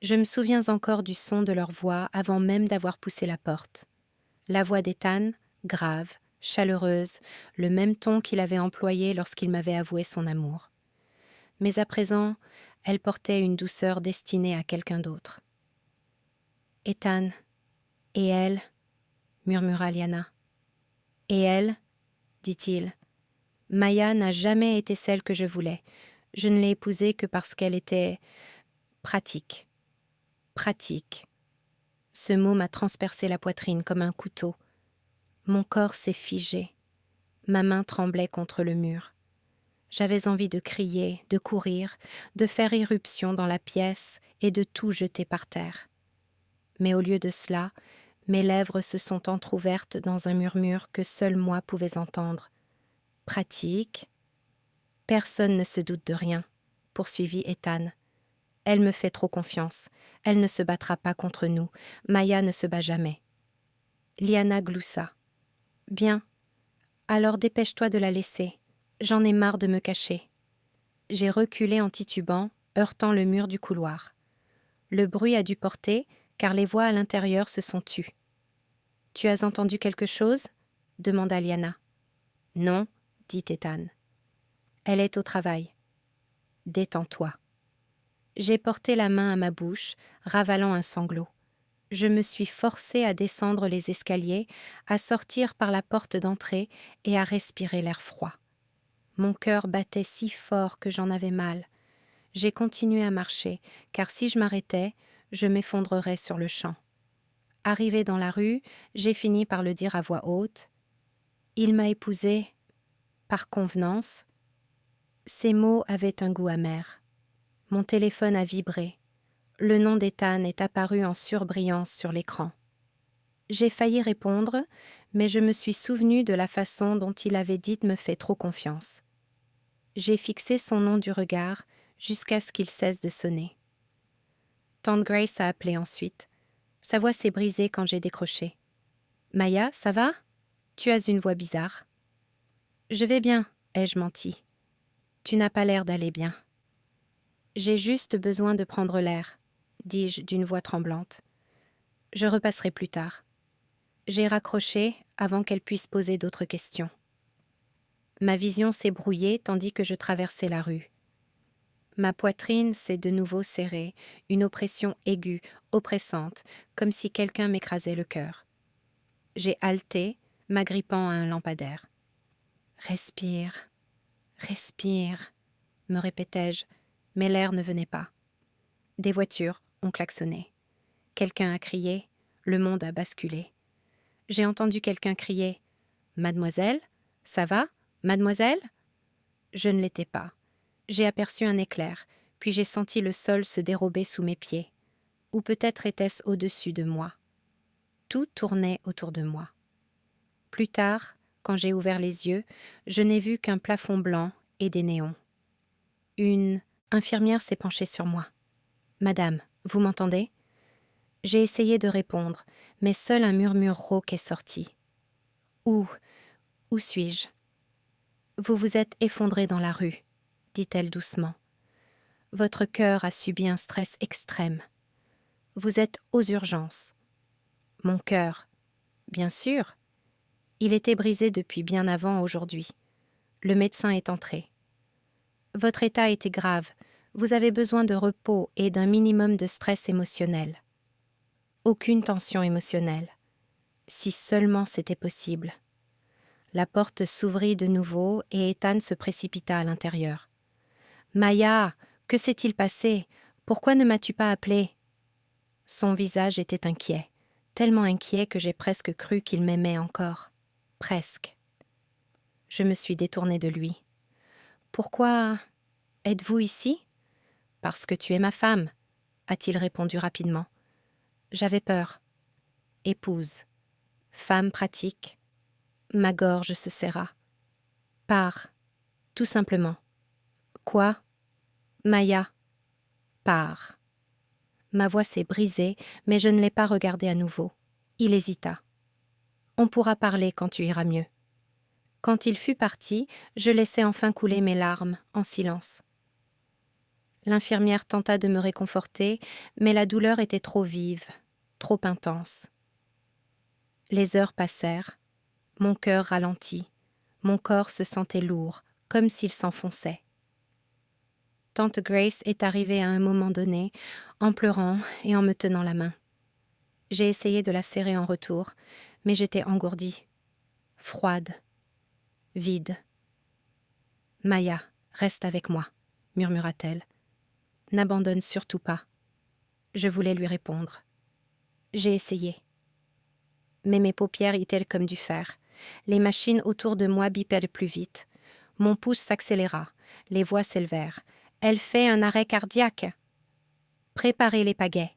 Je me souviens encore du son de leur voix avant même d'avoir poussé la porte. La voix d'Ethan, grave, chaleureuse, le même ton qu'il avait employé lorsqu'il m'avait avoué son amour. Mais à présent, elle portait une douceur destinée à quelqu'un d'autre. « Ethan, et elle ?» murmura Liana. « Et elle ?» dit-il. « Maya n'a jamais été celle que je voulais. Je ne l'ai épousée que parce qu'elle était pratique. Pratique. » Ce mot m'a transpercé la poitrine comme un couteau. Mon corps s'est figé. Ma main tremblait contre le mur. J'avais envie de crier, de courir, de faire irruption dans la pièce et de tout jeter par terre. Mais au lieu de cela, mes lèvres se sont entr'ouvertes dans un murmure que seul moi pouvais entendre. « Pratique. » « Personne ne se doute de rien, » poursuivit Ethan. « Elle me fait trop confiance. Elle ne se battra pas contre nous. Maya ne se bat jamais. » Liana gloussa. « Bien. Alors dépêche-toi de la laisser. J'en ai marre de me cacher. » J'ai reculé en titubant, heurtant le mur du couloir. Le bruit a dû porter, car les voix à l'intérieur se sont tues. « Tu as entendu quelque chose ?» demanda Liana. « Non, » dit Ethan. « Elle est au travail. » « Détends-toi. » J'ai porté la main à ma bouche, ravalant un sanglot. Je me suis forcée à descendre les escaliers, à sortir par la porte d'entrée et à respirer l'air froid. Mon cœur battait si fort que j'en avais mal. J'ai continué à marcher, car si je m'arrêtais, je m'effondrerais sur le champ. Arrivée dans la rue, j'ai fini par le dire à voix haute. « Il m'a épousée par convenance. » Ces mots avaient un goût amer. Mon téléphone a vibré. Le nom d'Ethan est apparu en surbrillance sur l'écran. J'ai failli répondre, mais je me suis souvenue de la façon dont il avait dit me fait trop confiance. J'ai fixé son nom du regard jusqu'à ce qu'il cesse de sonner. Tante Grace a appelé ensuite. Sa voix s'est brisée quand j'ai décroché. « Maya, ça va ? Tu as une voix bizarre. »« Je vais bien, » ai-je menti. « Tu n'as pas l'air d'aller bien. »« J'ai juste besoin de prendre l'air, » dis-je d'une voix tremblante. « Je repasserai plus tard. » J'ai raccroché avant qu'elle puisse poser d'autres questions. Ma vision s'est brouillée tandis que je traversais la rue. Ma poitrine s'est de nouveau serrée, une oppression aiguë, oppressante, comme si quelqu'un m'écrasait le cœur. J'ai haleté, m'agrippant à un lampadaire. « Respire, respire », me répétais-je, mais l'air ne venait pas. Des voitures ont klaxonné. Quelqu'un a crié, le monde a basculé. J'ai entendu quelqu'un crier « Mademoiselle, ça va, mademoiselle ?» Je ne l'étais pas. J'ai aperçu un éclair, puis j'ai senti le sol se dérober sous mes pieds. Ou peut-être était-ce au-dessus de moi. Tout tournait autour de moi. Plus tard, quand j'ai ouvert les yeux, je n'ai vu qu'un plafond blanc et des néons. Une infirmière s'est penchée sur moi. « Madame, vous m'entendez ?» J'ai essayé de répondre, mais seul un murmure rauque est sorti. « Où suis-je ?»« Vous vous êtes effondré dans la rue, » dit-elle doucement. « Votre cœur a subi un stress extrême. Vous êtes aux urgences. » Mon cœur, bien sûr. Il était brisé depuis bien avant aujourd'hui. Le médecin est entré. « Votre état était grave. Vous avez besoin de repos et d'un minimum de stress émotionnel. » Aucune tension émotionnelle. Si seulement c'était possible. La porte s'ouvrit de nouveau et Ethan se précipita à l'intérieur. « Maya, que s'est-il passé? Pourquoi ne m'as-tu pas appelé ?» Son visage était inquiet, tellement inquiet que j'ai presque cru qu'il m'aimait encore. Presque. Je me suis détournée de lui. « Pourquoi êtes-vous ici ? » ?»« Parce que tu es ma femme, » a-t-il répondu rapidement. J'avais peur. Épouse. Femme pratique. Ma gorge se serra. Pars. Tout simplement. Quoi ? Maya. Pars. Ma voix s'est brisée, mais je ne l'ai pas regardé à nouveau. Il hésita. On pourra parler quand tu iras mieux. Quand il fut parti, je laissai enfin couler mes larmes, en silence. L'infirmière tenta de me réconforter, mais la douleur était trop vive, trop intense. Les heures passèrent, mon cœur ralentit, mon corps se sentait lourd, comme s'il s'enfonçait. Tante Grace est arrivée à un moment donné, en pleurant et en me tenant la main. J'ai essayé de la serrer en retour, mais j'étais engourdie, froide, vide. « Maya, reste avec moi, » murmura-t-elle. « N'abandonne surtout pas. » Je voulais lui répondre. J'ai essayé. Mais mes paupières étaient comme du fer. Les machines autour de moi bipaient plus vite. Mon pouce s'accéléra. Les voix s'élevèrent. « Elle fait un arrêt cardiaque. Préparez les pagaies. »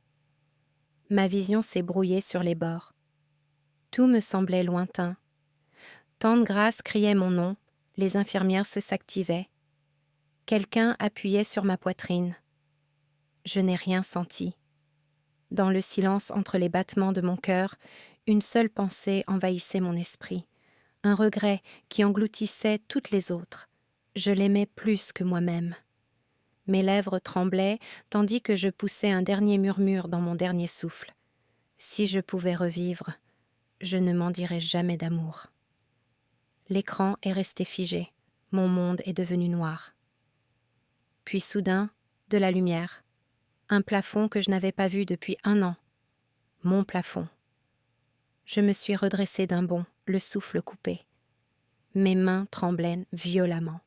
Ma vision s'est brouillée sur les bords. Tout me semblait lointain. Tante Grace criait mon nom. Les infirmières s'activaient. Quelqu'un appuyait sur ma poitrine. Je n'ai rien senti. Dans le silence entre les battements de mon cœur, une seule pensée envahissait mon esprit. Un regret qui engloutissait toutes les autres. Je l'aimais plus que moi-même. Mes lèvres tremblaient tandis que je poussais un dernier murmure dans mon dernier souffle. Si je pouvais revivre, je ne m'en dirais jamais d'amour. L'écran est resté figé. Mon monde est devenu noir. Puis soudain, de la lumière. Un plafond que je n'avais pas vu depuis 1 an. Mon plafond. Je me suis redressée d'un bond, le souffle coupé. Mes mains tremblaient violemment.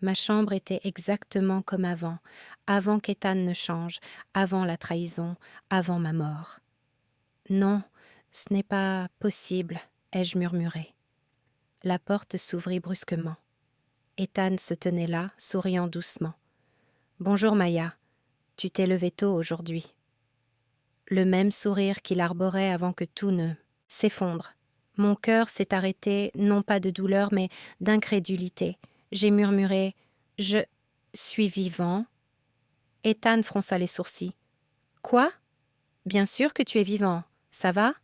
Ma chambre était exactement comme avant qu'Ethan ne change, avant la trahison, avant ma mort. « Non, ce n'est pas possible, » ai-je murmuré. La porte s'ouvrit brusquement. Ethan se tenait là, souriant doucement. « Bonjour Maya, tu t'es levée tôt aujourd'hui. » Le même sourire qu'il arborait avant que tout ne s'effondre. Mon cœur s'est arrêté, non pas de douleur, mais d'incrédulité. J'ai murmuré « Je suis vivant ?» Ethan fronça les sourcils. « Quoi ? Bien sûr que tu es vivant. Ça va ?»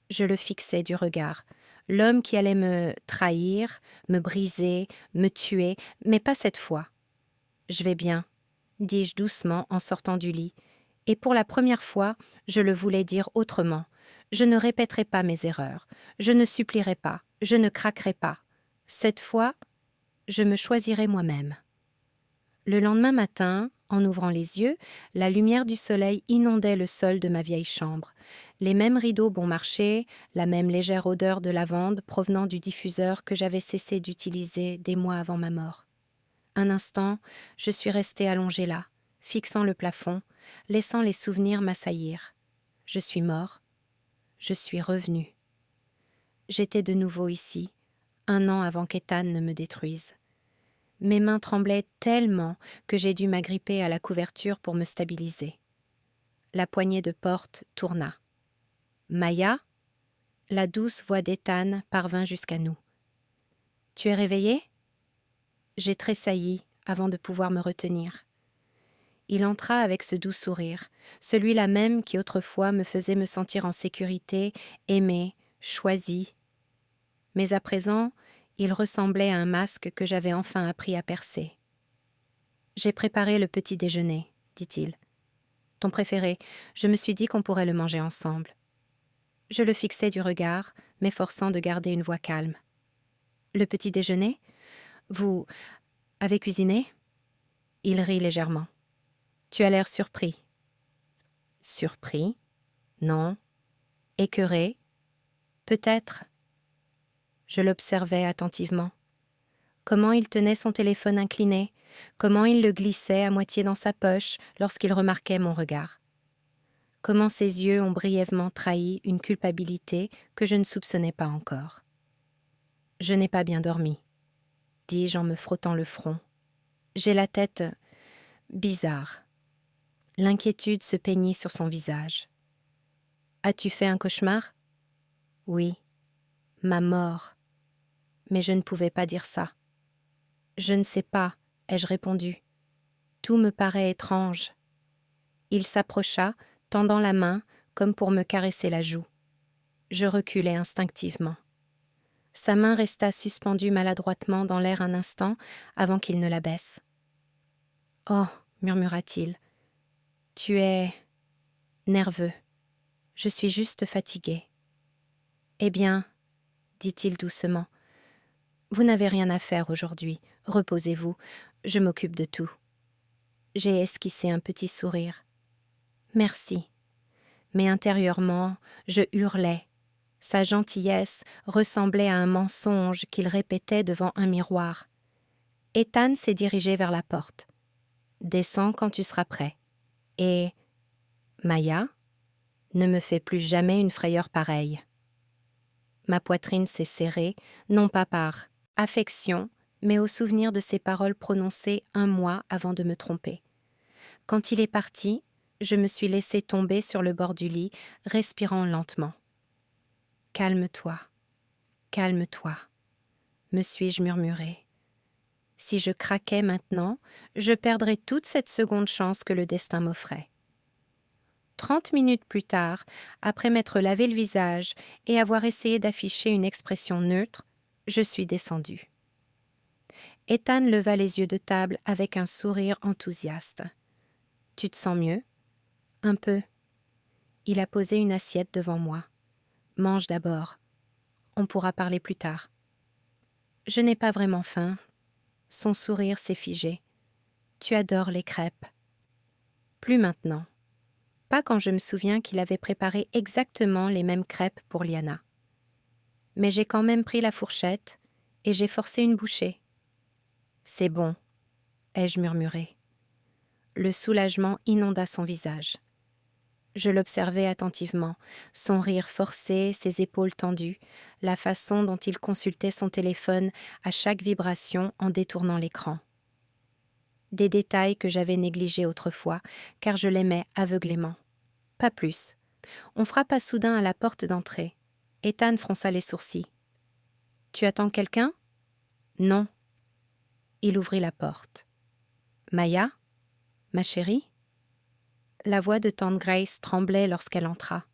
Je le fixais du regard. L'homme qui allait me trahir, me briser, me tuer, mais pas cette fois. « Je vais bien », dis-je doucement en sortant du lit. Et pour la première fois, je le voulais dire autrement. Je ne répéterai pas mes erreurs. Je ne supplierai pas. Je ne craquerai pas. Cette fois, je me choisirai moi-même. Le lendemain matin, en ouvrant les yeux, la lumière du soleil inondait le sol de ma vieille chambre. Les mêmes rideaux bon marché, la même légère odeur de lavande provenant du diffuseur que j'avais cessé d'utiliser des mois avant ma mort. Un instant, je suis restée allongée là, fixant le plafond, laissant les souvenirs m'assaillir. Je suis mort. Je suis revenu. J'étais de nouveau ici, 1 an avant qu'Ethan ne me détruise. Mes mains tremblaient tellement que j'ai dû m'agripper à la couverture pour me stabiliser. La poignée de porte tourna. « Maya ?» La douce voix d'Ethan parvint jusqu'à nous. « Tu es réveillée ?» J'ai tressailli avant de pouvoir me retenir. Il entra avec ce doux sourire, celui-là même qui autrefois me faisait me sentir en sécurité, aimée, choisie. Mais à présent, il ressemblait à un masque que j'avais enfin appris à percer. « J'ai préparé le petit déjeuner, » dit-il. « Ton préféré, je me suis dit qu'on pourrait le manger ensemble. » Je le fixai du regard, m'efforçant de garder une voix calme. « Le petit déjeuner ? Vous avez cuisiné ?» Il rit légèrement. « Tu as l'air surpris. » « Surpris ? Non. Écœuré ? Peut-être. » Je l'observais attentivement. Comment il tenait son téléphone incliné, comment il le glissait à moitié dans sa poche lorsqu'il remarquait mon regard. Comment ses yeux ont brièvement trahi une culpabilité que je ne soupçonnais pas encore. « Je n'ai pas bien dormi, » dis-je en me frottant le front. « J'ai la tête bizarre. » L'inquiétude se peignit sur son visage. « As-tu fait un cauchemar ? » ?»« Oui. Ma mort. » Mais je ne pouvais pas dire ça. « Je ne sais pas, » ai-je répondu. « Tout me paraît étrange. » Il s'approcha, tendant la main comme pour me caresser la joue. Je reculai instinctivement. Sa main resta suspendue maladroitement dans l'air un instant avant qu'il ne la baisse. « Oh, murmura-t-il. Tu es nerveux. Je suis juste fatigué. Eh bien, dit-il doucement, vous n'avez rien à faire aujourd'hui. Reposez-vous, je m'occupe de tout. J'ai esquissé un petit sourire. Merci. Mais intérieurement, je hurlais. Sa gentillesse ressemblait à un mensonge qu'il répétait devant un miroir. Ethan s'est dirigé vers la porte. Descends quand tu seras prêt. Et Maya, ne me fais plus jamais une frayeur pareille. Ma poitrine s'est serrée, non pas par affection, mais au souvenir de ces paroles prononcées un mois avant de me tromper. Quand il est parti, je me suis laissée tomber sur le bord du lit, respirant lentement. « Calme-toi, calme-toi », me suis-je murmuré. Si je craquais maintenant, je perdrais toute cette seconde chance que le destin m'offrait. 30 minutes plus tard, après m'être lavé le visage et avoir essayé d'afficher une expression neutre, je suis descendue. Ethan leva les yeux de table avec un sourire enthousiaste. « Tu te sens mieux ? » ?»« Un peu. » Il a posé une assiette devant moi. « Mange d'abord. On pourra parler plus tard. » Je n'ai pas vraiment faim. Son sourire s'est figé. « Tu adores les crêpes. » Plus maintenant. Pas quand je me souviens qu'il avait préparé exactement les mêmes crêpes pour Liana. Mais j'ai quand même pris la fourchette et j'ai forcé une bouchée. « C'est bon, » ai-je murmuré. Le soulagement inonda son visage. Je l'observais attentivement, son rire forcé, ses épaules tendues, la façon dont il consultait son téléphone à chaque vibration en détournant l'écran. Des détails que j'avais négligés autrefois, car je l'aimais aveuglément. Pas plus. On frappa soudain à la porte d'entrée. Ethan fronça les sourcils. « Tu attends quelqu'un ? » ?»« Non. » Il ouvrit la porte. « Maya ? Ma chérie ?» La voix de tante Grace tremblait lorsqu'elle entra.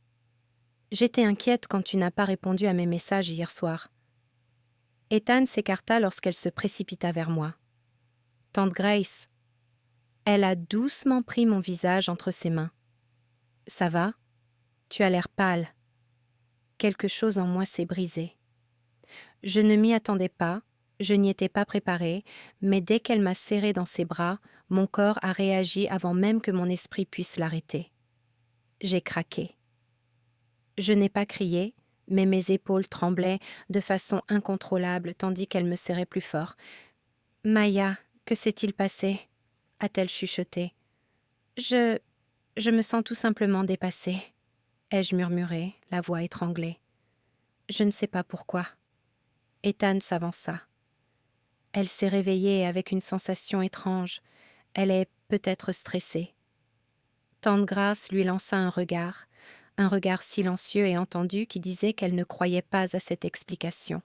« J'étais inquiète quand tu n'as pas répondu à mes messages hier soir. » Ethan s'écarta lorsqu'elle se précipita vers moi. « Tante Grace !» Elle a doucement pris mon visage entre ses mains. « Ça va ? Tu as l'air pâle. » Quelque chose en moi s'est brisé. Je ne m'y attendais pas, je n'y étais pas préparée, mais dès qu'elle m'a serrée dans ses bras, mon corps a réagi avant même que mon esprit puisse l'arrêter. J'ai craqué. Je n'ai pas crié, mais mes épaules tremblaient de façon incontrôlable tandis qu'elle me serrait plus fort. « Maya, que s'est-il passé ?» a-t-elle chuchoté. « Je me sens tout simplement dépassée. » ai-je murmuré, la voix étranglée. « Je ne sais pas pourquoi. » Ethan s'avança. Elle s'est réveillée avec une sensation étrange. Elle est peut-être stressée. Tante Grace lui lança un regard silencieux et entendu qui disait qu'elle ne croyait pas à cette explication.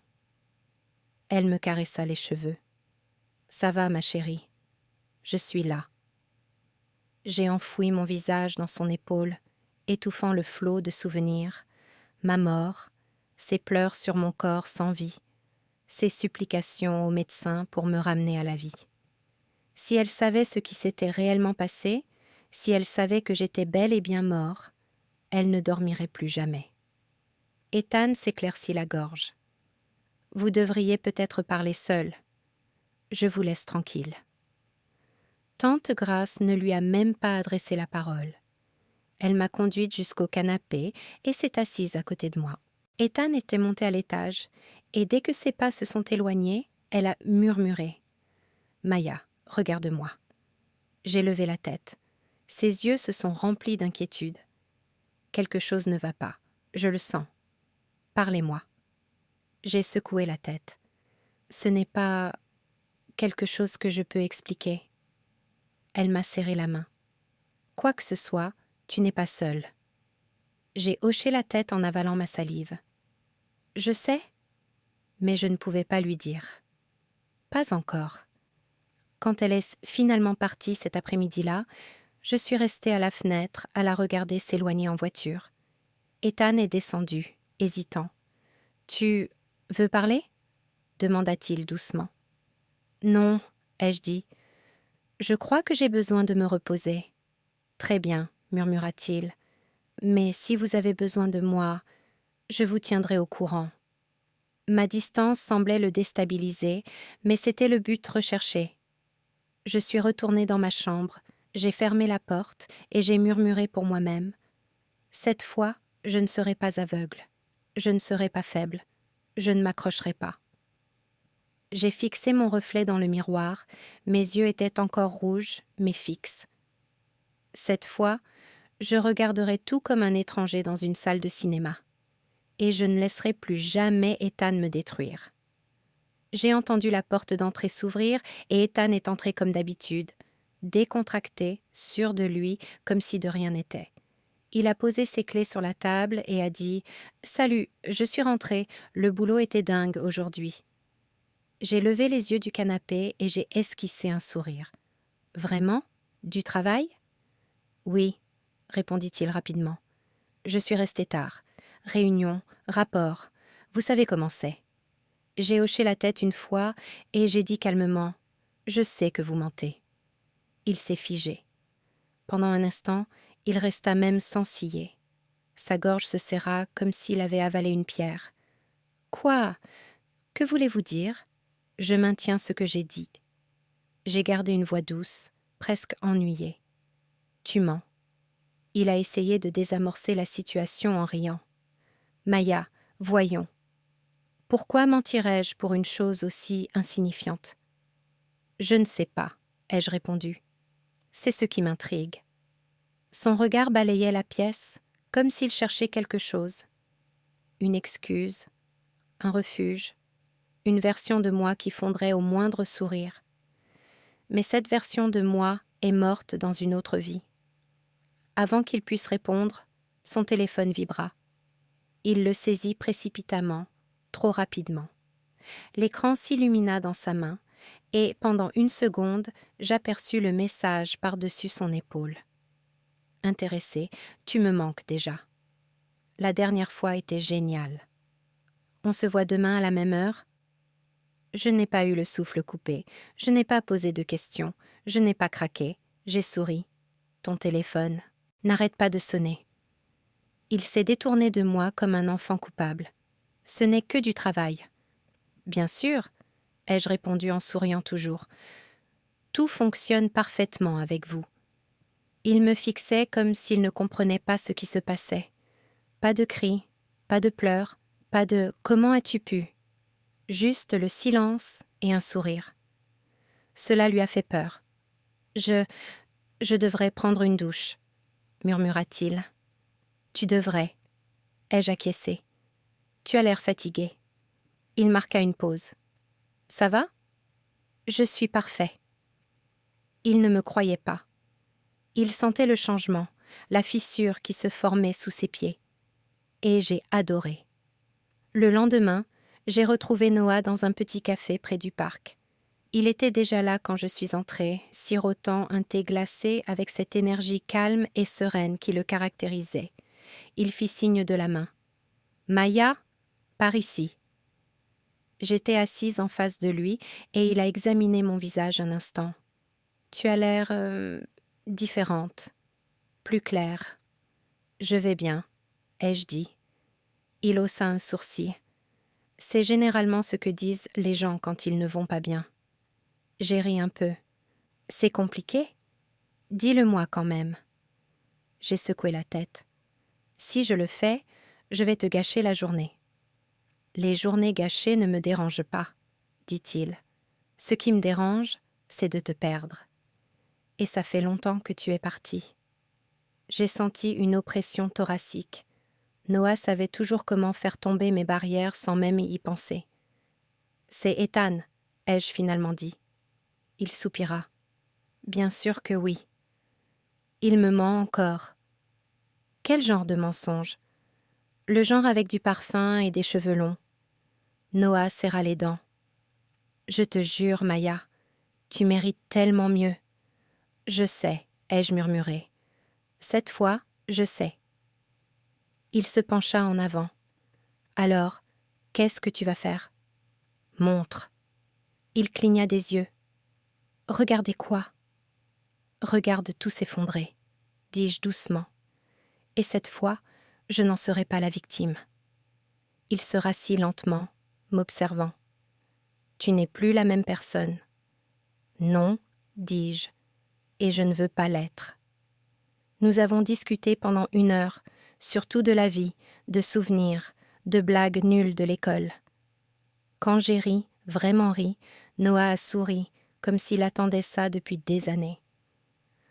Elle me caressa les cheveux. « Ça va, ma chérie. Je suis là. » J'ai enfoui mon visage dans son épaule, étouffant le flot de souvenirs, ma mort, ses pleurs sur mon corps sans vie, ses supplications au médecin pour me ramener à la vie. Si elle savait ce qui s'était réellement passé, si elle savait que j'étais bel et bien mort, elle ne dormirait plus jamais. Ethan s'éclaircit la gorge. « Vous devriez peut-être parler seul. Je vous laisse tranquille. » Tante Grace ne lui a même pas adressé la parole. Elle m'a conduite jusqu'au canapé et s'est assise à côté de moi. Ethan était monté à l'étage, et dès que ses pas se sont éloignés, elle a murmuré. « Maya, regarde-moi. » J'ai levé la tête. Ses yeux se sont remplis d'inquiétude. Quelque chose ne va pas. Je le sens. Parlez-moi. J'ai secoué la tête. Ce n'est pas quelque chose que je peux expliquer. Elle m'a serré la main. Quoi que ce soit, tu n'es pas seule. J'ai hoché la tête en avalant ma salive. Je sais, mais je ne pouvais pas lui dire. Pas encore. Quand elle est finalement partie cet après-midi-là, je suis restée à la fenêtre à la regarder s'éloigner en voiture. Ethan est descendu, hésitant. « Tu veux parler ?» demanda-t-il doucement. « Non, ai-je dit. Je crois que j'ai besoin de me reposer. Très bien, murmura-t-il. Mais si vous avez besoin de moi, je vous tiendrai au courant. Ma distance semblait le déstabiliser, mais c'était le but recherché. Je suis retournée dans ma chambre, j'ai fermé la porte et j'ai murmuré pour moi-même. Cette fois, je ne serai pas aveugle. Je ne serai pas faible. Je ne m'accrocherai pas. J'ai fixé mon reflet dans le miroir, mes yeux étaient encore rouges, mais fixes. Cette fois, je regarderai tout comme un étranger dans une salle de cinéma. Et je ne laisserai plus jamais Ethan me détruire. J'ai entendu la porte d'entrée s'ouvrir et Ethan est entré comme d'habitude, décontracté, sûr de lui, comme si de rien n'était. Il a posé ses clés sur la table et a dit « Salut, je suis rentré, le boulot était dingue aujourd'hui. » J'ai levé les yeux du canapé et j'ai esquissé un sourire. « Vraiment ? Du travail ?»« Oui, » répondit-il rapidement. Je suis resté tard. Réunion, rapport, vous savez comment c'est. J'ai hoché la tête une fois et j'ai dit calmement « Je sais que vous mentez. » Il s'est figé. Pendant un instant, il resta même sans ciller. Sa gorge se serra comme s'il avait avalé une pierre. « Quoi ? Que voulez-vous dire ? Je maintiens ce que j'ai dit. » J'ai gardé une voix douce, presque ennuyée. « Tu mens. » Il a essayé de désamorcer la situation en riant. « Maya, voyons. Pourquoi mentirais-je pour une chose aussi insignifiante ? » « Je ne sais pas, » ai-je répondu. « C'est ce qui m'intrigue. » Son regard balayait la pièce, comme s'il cherchait quelque chose. Une excuse, un refuge, une version de moi qui fondrait au moindre sourire. Mais cette version de moi est morte dans une autre vie. Avant qu'il puisse répondre, son téléphone vibra. Il le saisit précipitamment, trop rapidement. L'écran s'illumina dans sa main, et pendant une seconde, j'aperçus le message par-dessus son épaule. Intéressé, tu me manques déjà. La dernière fois était géniale. On se voit demain à la même heure ? Je n'ai pas eu le souffle coupé, je n'ai pas posé de questions, je n'ai pas craqué, j'ai souri. Ton téléphone n'arrête pas de sonner. Il s'est détourné de moi comme un enfant coupable. Ce n'est que du travail. Bien sûr, ai-je répondu en souriant toujours. Tout fonctionne parfaitement avec vous. Il me fixait comme s'il ne comprenait pas ce qui se passait. Pas de cris, pas de pleurs, pas de « comment as-tu pu ?» Juste le silence et un sourire. Cela lui a fait peur. Je devrais prendre une douche, murmura-t-il. Tu devrais, ai-je acquiescé. Tu as l'air fatigué. Il marqua une pause. Ça va ? Je suis parfait. Il ne me croyait pas. Il sentait le changement, la fissure qui se formait sous ses pieds. Et j'ai adoré. Le lendemain, j'ai retrouvé Noah dans un petit café près du parc. Il était déjà là quand je suis entrée, sirotant un thé glacé avec cette énergie calme et sereine qui le caractérisait. Il fit signe de la main. « Maya, par ici. » J'étais assise en face de lui et il a examiné mon visage un instant. « Tu as l'air différente, plus claire. »« Je vais bien, » ai-je dit. Il haussa un sourcil. C'est généralement ce que disent les gens quand ils ne vont pas bien. J'ai ri un peu. « C'est compliqué ? Dis-le-moi quand même. » J'ai secoué la tête. « Si je le fais, je vais te gâcher la journée. » « Les journées gâchées ne me dérangent pas, » dit-il. « Ce qui me dérange, c'est de te perdre. Et ça fait longtemps que tu es parti. » J'ai senti une oppression thoracique. Noah savait toujours comment faire tomber mes barrières sans même y penser. « C'est Ethan, » ai-je finalement dit. Il soupira. « Bien sûr que oui. » Il me ment encore. Quel genre de mensonge ? Le genre avec du parfum et des cheveux longs. Noah serra les dents. « Je te jure, Maya, tu mérites tellement mieux. »« Je sais, » ai-je murmuré. « Cette fois, je sais. » Il se pencha en avant. « Alors, qu'est-ce que tu vas faire ? » ?»« Montre. » Il cligna des yeux. « Regardez quoi ? Regarde tout s'effondrer, dis-je doucement. Et cette fois, je n'en serai pas la victime. Il se rassit lentement, m'observant. Tu n'es plus la même personne. Non, dis-je, et je ne veux pas l'être. Nous avons discuté pendant 1 heure, surtout de la vie, de souvenirs, de blagues nulles de l'école. Quand j'ai ri, vraiment ri, Noah a souri, comme s'il attendait ça depuis des années.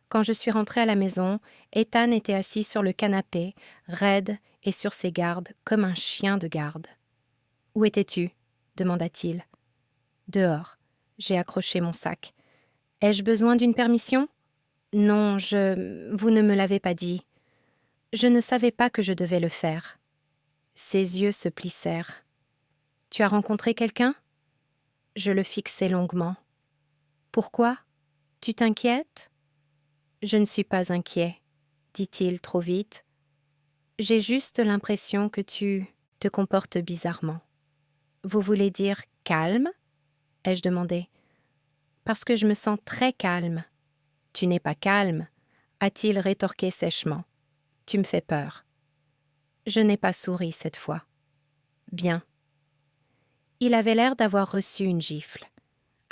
Quand je suis rentrée à la maison, Ethan était assis sur le canapé, raide et sur ses gardes, comme un chien de garde. « Où étais-tu » demanda-t-il. « Dehors. J'ai accroché mon sac. Ai-je besoin d'une permission ? Non, vous ne me l'avez pas dit. Je ne savais pas que je devais le faire. » Ses yeux se plissèrent. « Tu as rencontré quelqu'un » Je le fixai longuement. « Pourquoi ? Tu t'inquiètes » ? « Je ne suis pas inquiet, » dit-il trop vite. « J'ai juste l'impression que tu te comportes bizarrement. »« Vous voulez dire calme » ai-je demandé. « Parce que je me sens très calme. »« Tu n'es pas calme » a-t-il rétorqué sèchement. « Tu me fais peur. » Je n'ai pas souri cette fois. « Bien. » Il avait l'air d'avoir reçu une gifle.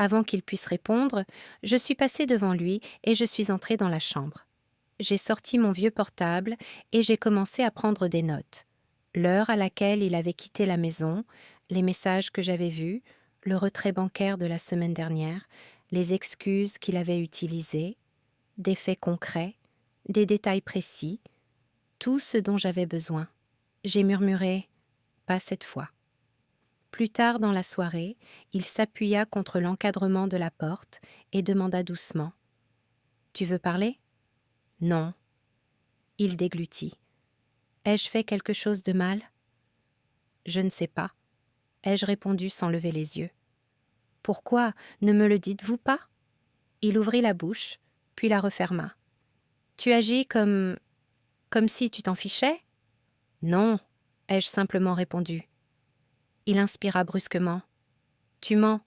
Avant qu'il puisse répondre, je suis passée devant lui et je suis entrée dans la chambre. J'ai sorti mon vieux portable et j'ai commencé à prendre des notes. L'heure à laquelle il avait quitté la maison, les messages que j'avais vus, le retrait bancaire de la semaine dernière, les excuses qu'il avait utilisées, des faits concrets, des détails précis, tout ce dont j'avais besoin. J'ai murmuré « pas cette fois ». Plus tard dans la soirée, il s'appuya contre l'encadrement de la porte et demanda doucement « Tu veux parler ?» « Non. » Il déglutit. « Ai-je fait quelque chose de mal ?» ?»« Je ne sais pas. » ai-je répondu sans lever les yeux. « Pourquoi ne me le dites-vous pas ?» Il ouvrit la bouche, puis la referma. « Tu agis comme si tu t'en fichais ?» ?»« Non. » ai-je simplement répondu. Il inspira brusquement. « Tu mens. »«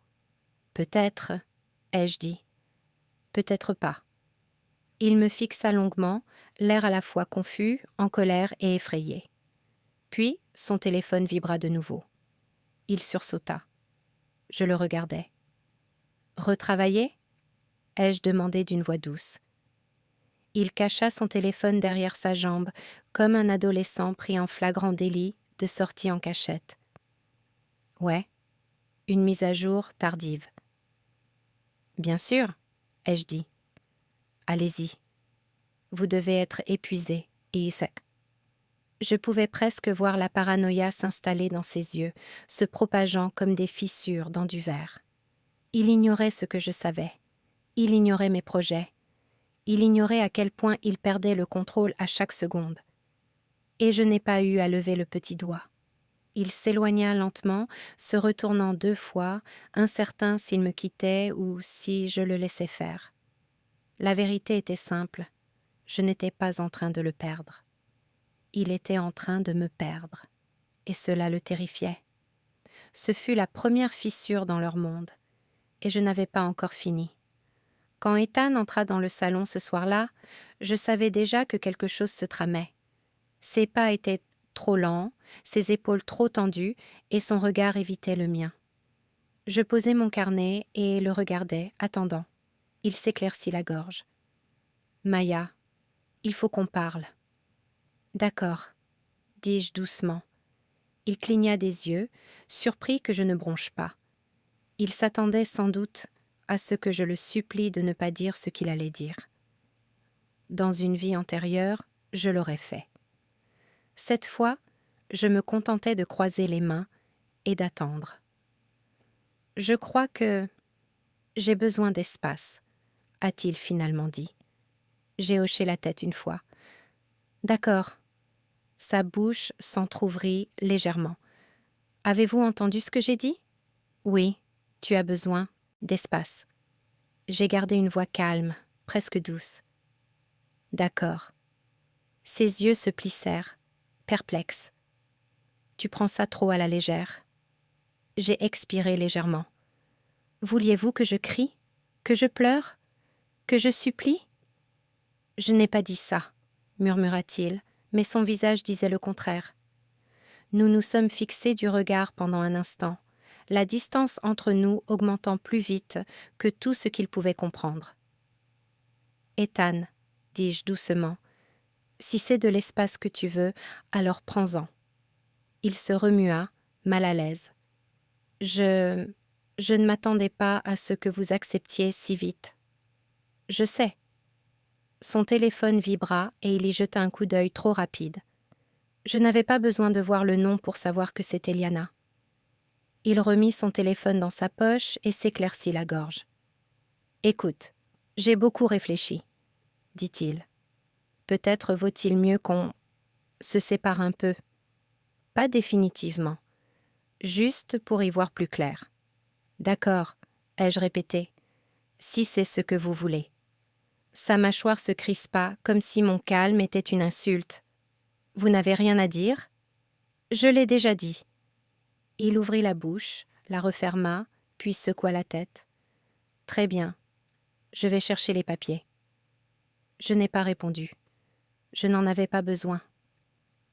Peut-être, » ai-je dit. « Peut-être pas. » Il me fixa longuement, l'air à la fois confus, en colère et effrayé. Puis son téléphone vibra de nouveau. Il sursauta. Je le regardais. « Retravailler » ai-je demandé d'une voix douce. Il cacha son téléphone derrière sa jambe, comme un adolescent pris en flagrant délit de sortie en cachette. « Ouais. » Une mise à jour tardive. « Bien sûr, » ai-je dit. « Allez-y. Vous devez être épuisé et sec. » Je pouvais presque voir la paranoïa s'installer dans ses yeux, se propageant comme des fissures dans du verre. Il ignorait ce que je savais. Il ignorait mes projets. Il ignorait à quel point il perdait le contrôle à chaque seconde. Et je n'ai pas eu à lever le petit doigt. Il s'éloigna lentement, se retournant 2 fois, incertain s'il me quittait ou si je le laissais faire. La vérité était simple. Je n'étais pas en train de le perdre. Il était en train de me perdre. Et cela le terrifiait. Ce fut la première fissure dans leur monde. Et je n'avais pas encore fini. Quand Ethan entra dans le salon ce soir-là, je savais déjà que quelque chose se tramait. Ses pas étaient trop lents, ses épaules trop tendues, et son regard évitait le mien. Je posai mon carnet et le regardai, attendant. Il s'éclaircit la gorge. « Maya, il faut qu'on parle. »« D'accord, » dis-je doucement. Il cligna des yeux, surpris que je ne bronche pas. Il s'attendait sans doute à ce que je le supplie de ne pas dire ce qu'il allait dire. Dans une vie antérieure, je l'aurais fait. Cette fois, je me contentais de croiser les mains et d'attendre. « Je crois que j'ai besoin d'espace, » a-t-il finalement dit. J'ai hoché la tête une fois. « D'accord. » Sa bouche s'entr'ouvrit légèrement. « Avez-vous entendu ce que j'ai dit ? » ?»« Oui, tu as besoin d'espace. » J'ai gardé une voix calme, presque douce. « D'accord. » Ses yeux se plissèrent, perplexes. « Tu prends ça trop à la légère. » J'ai expiré légèrement. « Vouliez-vous que je crie ? Que je pleure ? Que je supplie ? Je n'ai pas dit ça, murmura-t-il, mais son visage disait le contraire. Nous nous sommes fixés du regard pendant un instant, la distance entre nous augmentant plus vite que tout ce qu'il pouvait comprendre. « Ethan, dis-je doucement, si c'est de l'espace que tu veux, alors prends-en. » Il se remua, mal à l'aise. « Je ne m'attendais pas à ce que vous acceptiez si vite. »« Je sais. » Son téléphone vibra et il y jeta un coup d'œil trop rapide. Je n'avais pas besoin de voir le nom pour savoir que c'était Liana. Il remit son téléphone dans sa poche et s'éclaircit la gorge. « Écoute, j'ai beaucoup réfléchi, » dit-il. « Peut-être vaut-il mieux qu'on se sépare un peu. Pas définitivement, juste pour y voir plus clair. »« D'accord, » ai-je répété, « si c'est ce que vous voulez. » Sa mâchoire se crispa comme si mon calme était une insulte. « Vous n'avez rien à dire ? » ?»« Je l'ai déjà dit. » Il ouvrit la bouche, la referma, puis secoua la tête. « Très bien. Je vais chercher les papiers. » Je n'ai pas répondu. Je n'en avais pas besoin.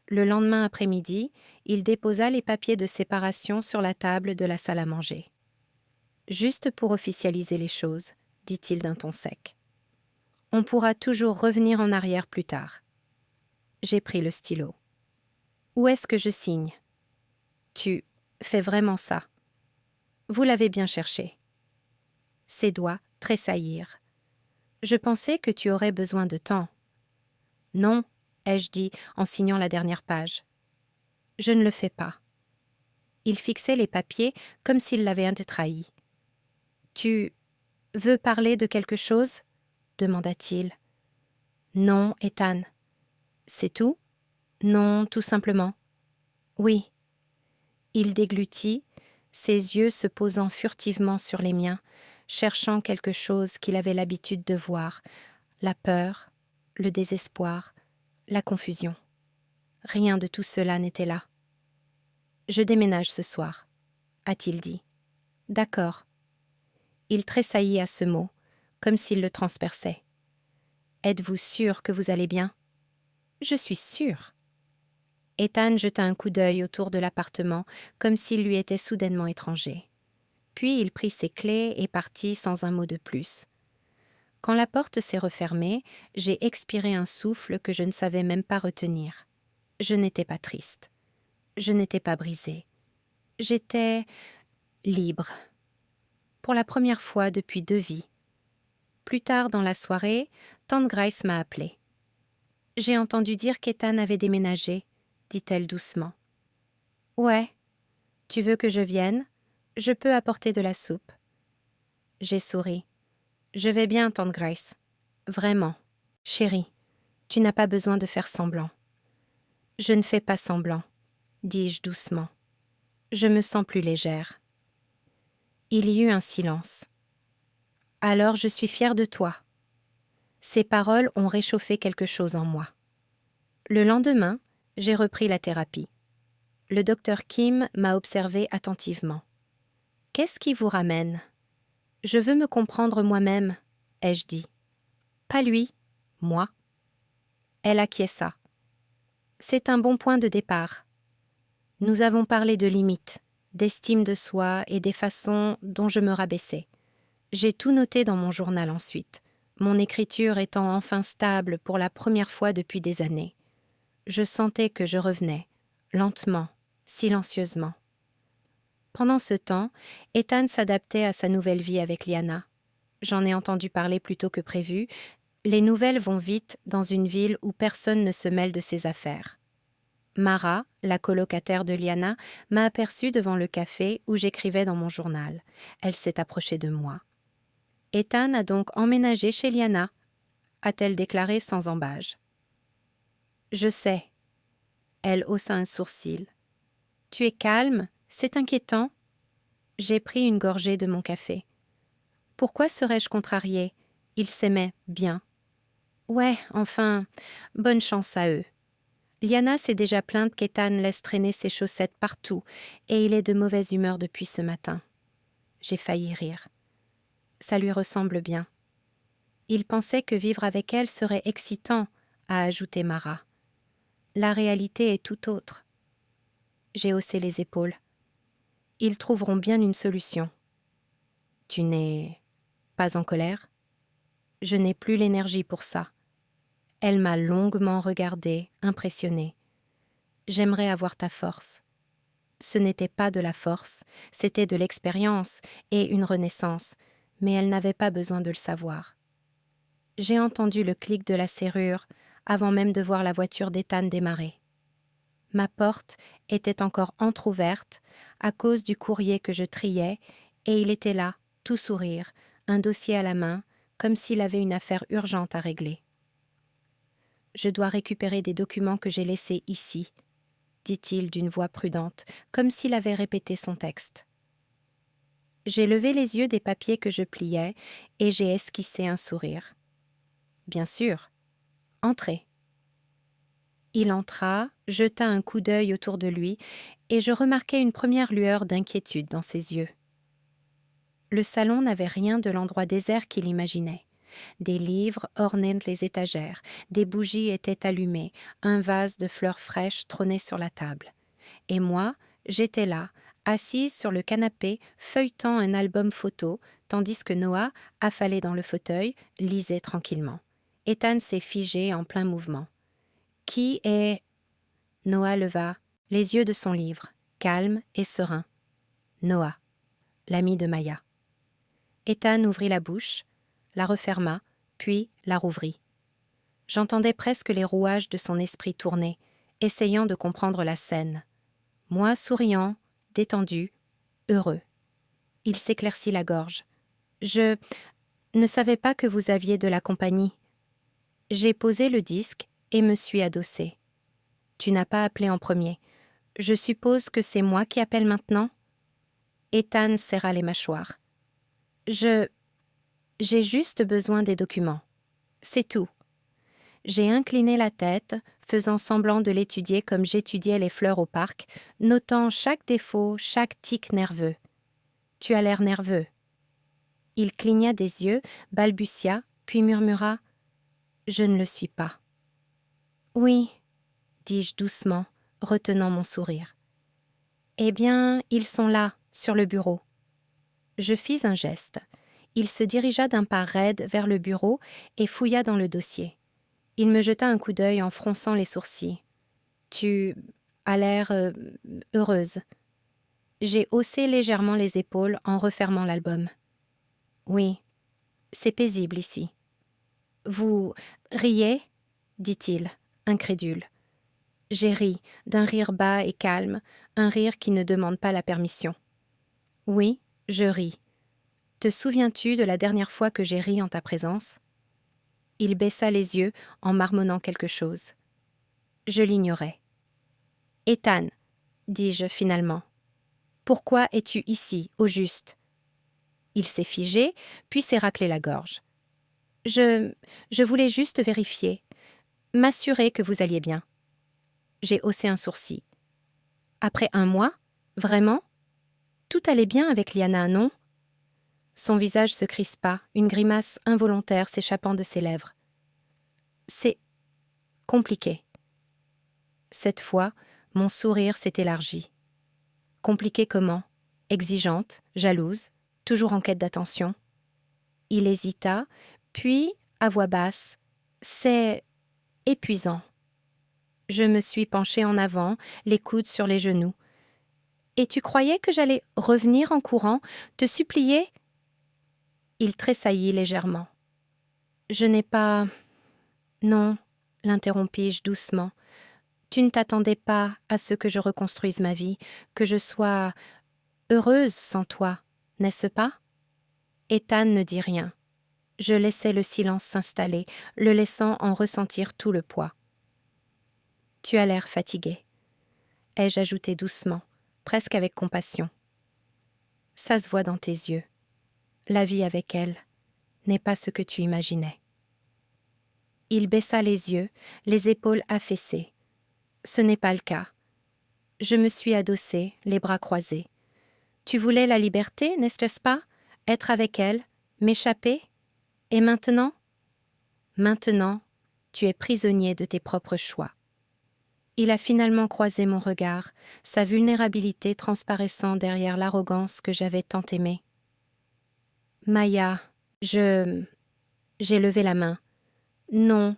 Le lendemain après-midi, il déposa les papiers de séparation sur la table de la salle à manger. « Juste pour officialiser les choses, » dit-il d'un ton sec. « On pourra toujours revenir en arrière plus tard. » J'ai pris le stylo. « Où est-ce que je signe ? » ?»« Tu fais vraiment ça. Vous l'avez bien cherché. » Ses doigts tressaillirent. « Je pensais que tu aurais besoin de temps. »« Non, » ai-je dit en signant la dernière page. « Je ne le fais pas. » Il fixait les papiers comme s'il l'avait un peu trahi. « Tu veux parler de quelque chose ? » demanda-t-il. « Non, Ethan. »« C'est tout ? » ?»« Non, tout simplement. »« Oui. » Il déglutit, ses yeux se posant furtivement sur les miens, cherchant quelque chose qu'il avait l'habitude de voir, la peur, le désespoir, la confusion. Rien de tout cela n'était là. « Je déménage ce soir, » a-t-il dit. « D'accord. » Il tressaillit à ce mot, comme s'il le transperçait. « Êtes-vous sûr que vous allez bien ? » ?»« Je suis sûre. » Ethan jeta un coup d'œil autour de l'appartement, comme s'il lui était soudainement étranger. Puis il prit ses clés et partit sans un mot de plus. Quand la porte s'est refermée, j'ai expiré un souffle que je ne savais même pas retenir. Je n'étais pas triste. Je n'étais pas brisée. J'étais libre. Pour la première fois depuis 2 vies. Plus tard dans la soirée, tante Grace m'a appelée. « J'ai entendu dire qu'Ethan avait déménagé, » dit-elle doucement. « Ouais. Tu veux que je vienne ? Je peux apporter de la soupe. » J'ai souri. « Je vais bien, tante Grace. Vraiment. Chérie, tu n'as pas besoin de faire semblant. »« Je ne fais pas semblant, » dis-je doucement. « Je me sens plus légère. » Il y eut un silence. « Alors je suis fière de toi. » Ces paroles ont réchauffé quelque chose en moi. Le lendemain, j'ai repris la thérapie. Le docteur Kim m'a observé attentivement. « Qu'est-ce qui vous ramène ? » « Je veux me comprendre moi-même, » ai-je dit. « Pas lui, moi. » Elle acquiesça. « C'est un bon point de départ. Nous avons parlé de limites, d'estime de soi et des façons dont je me rabaissais. J'ai tout noté dans mon journal ensuite, mon écriture étant enfin stable pour la première fois depuis des années. Je sentais que je revenais, lentement, silencieusement. Pendant ce temps, Ethan s'adaptait à sa nouvelle vie avec Liana. J'en ai entendu parler plus tôt que prévu. Les nouvelles vont vite dans une ville où personne ne se mêle de ses affaires. Mara, la colocataire de Liana, m'a aperçue devant le café où j'écrivais dans mon journal. Elle s'est approchée de moi. « Ethan a donc emménagé chez Liana », a-t-elle déclaré sans embâge. « Je sais. » Elle haussa un sourcil. « Tu es calme ? C'est inquiétant ?» J'ai pris une gorgée de mon café. Pourquoi serais-je contrariée ? Ils s'aimaient bien. Ouais, enfin, bonne chance à eux. Liana s'est déjà plainte qu'Ethan laisse traîner ses chaussettes partout et il est de mauvaise humeur depuis ce matin. J'ai failli rire. Ça lui ressemble bien. Il pensait que vivre avec elle serait excitant, a ajouté Mara. La réalité est tout autre. J'ai haussé les épaules. Ils trouveront bien une solution. Tu n'es pas en colère? Je n'ai plus l'énergie pour ça. Elle m'a longuement regardée, impressionnée. J'aimerais avoir ta force. Ce n'était pas de la force, c'était de l'expérience et une renaissance, mais elle n'avait pas besoin de le savoir. J'ai entendu le clic de la serrure avant même de voir la voiture d'Ethan démarrer. Ma porte était encore entr'ouverte à cause du courrier que je triais et il était là, tout sourire, un dossier à la main, comme s'il avait une affaire urgente à régler. « Je dois récupérer des documents que j'ai laissés ici », dit-il d'une voix prudente, comme s'il avait répété son texte. J'ai levé les yeux des papiers que je pliais et j'ai esquissé un sourire. Bien sûr. Entrez. Il entra, jeta un coup d'œil autour de lui et je remarquai une première lueur d'inquiétude dans ses yeux. Le salon n'avait rien de l'endroit désert qu'il imaginait. Des livres ornaient les étagères, des bougies étaient allumées, un vase de fleurs fraîches trônait sur la table. Et moi, j'étais là, assise sur le canapé, feuilletant un album photo, tandis que Noah, affalé dans le fauteuil, lisait tranquillement. Ethan s'est figé en plein mouvement. « Qui est… » Noah leva les yeux de son livre, calme et serein. « Noah, l'ami de Maya. » Ethan ouvrit la bouche, la referma, puis la rouvrit. J'entendais presque les rouages de son esprit tourner, essayant de comprendre la scène. Moi souriant, détendu, heureux. Il s'éclaircit la gorge. « Je ne savais pas que vous aviez de la compagnie. » J'ai posé le disque et me suis adossée. « Tu n'as pas appelé en premier. Je suppose que c'est moi qui appelle maintenant ?» Ethan serra les mâchoires. « J'ai juste besoin des documents. C'est tout. » J'ai incliné la tête, faisant semblant de l'étudier comme j'étudiais les fleurs au parc, notant chaque défaut, chaque tic nerveux. « Tu as l'air nerveux. » Il cligna des yeux, balbutia, puis murmura « Je ne le suis pas. »« Oui, » dis-je doucement, retenant mon sourire. « Eh bien, ils sont là, sur le bureau. » Je fis un geste. Il se dirigea d'un pas raide vers le bureau et fouilla dans le dossier. Il me jeta un coup d'œil en fronçant les sourcils. « Tu as l'air heureuse. » J'ai haussé légèrement les épaules en refermant l'album. « Oui, c'est paisible ici. »« Vous riez ?» dit-il, incrédule. J'ai ri, d'un rire bas et calme, un rire qui ne demande pas la permission. « Oui, je ris. Te souviens-tu de la dernière fois que j'ai ri en ta présence ?» Il baissa les yeux en marmonnant quelque chose. Je l'ignorais. « Ethan, dis-je finalement, pourquoi es-tu ici, au juste ?» Il s'est figé, puis s'est raclé la gorge. « Je voulais juste vérifier, m'assurer que vous alliez bien. » J'ai haussé un sourcil. « Après 1 mois? Vraiment? Tout allait bien avec Liana, non ?» Son visage se crispa, une grimace involontaire s'échappant de ses lèvres. « C'est compliqué. » Cette fois, mon sourire s'est élargi. Compliqué comment? Exigeante, jalouse, toujours en quête d'attention. Il hésita, puis, à voix basse, « C'est épuisant. » Je me suis penchée en avant, les coudes sur les genoux. « Et tu croyais que j'allais revenir en courant, te supplier ?» Il tressaillit légèrement. « Je n'ai pas… » « Non, » l'interrompis-je doucement. « Tu ne t'attendais pas à ce que je reconstruise ma vie, que je sois heureuse sans toi, n'est-ce pas ?» Ethan ne dit rien. Je laissai le silence s'installer, le laissant en ressentir tout le poids. « Tu as l'air fatigué, » ai-je ajouté doucement, presque avec compassion. « Ça se voit dans tes yeux. La vie avec elle n'est pas ce que tu imaginais. » Il baissa les yeux, les épaules affaissées. Ce n'est pas le cas. Je me suis adossée, les bras croisés. Tu voulais la liberté, n'est-ce pas? Être avec elle, m'échapper? Et maintenant? Maintenant, tu es prisonnier de tes propres choix. Il a finalement croisé mon regard, sa vulnérabilité transparaissant derrière l'arrogance que j'avais tant aimée. Maya, j'ai levé la main. Non,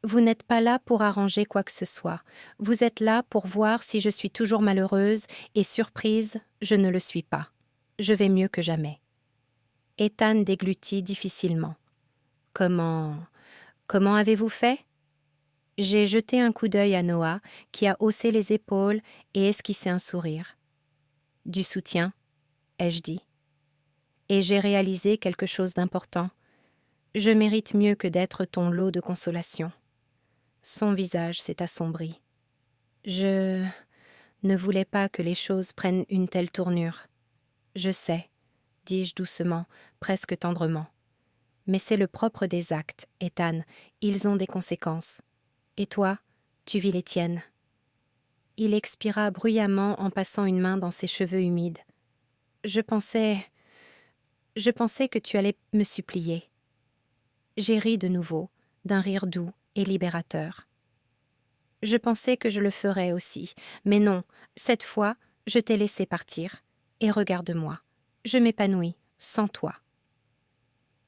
vous n'êtes pas là pour arranger quoi que ce soit. Vous êtes là pour voir si je suis toujours malheureuse et surprise, je ne le suis pas. Je vais mieux que jamais. Ethan déglutit difficilement. Comment avez-vous fait? J'ai jeté un coup d'œil à Noah, qui a haussé les épaules et esquissé un sourire. Du soutien, ai-je dit. Et j'ai réalisé quelque chose d'important. Je mérite mieux que d'être ton lot de consolation. Son visage s'est assombri. Je ne voulais pas que les choses prennent une telle tournure. Je sais, dis-je doucement, presque tendrement. Mais c'est le propre des actes, Ethan, ils ont des conséquences. Et toi, tu vis les tiennes. Il expira bruyamment en passant une main dans ses cheveux humides. Je pensais que tu allais me supplier. J'ai ri de nouveau, d'un rire doux et libérateur. Je pensais que je le ferais aussi, mais non, cette fois, je t'ai laissé partir. Et regarde-moi, je m'épanouis, sans toi.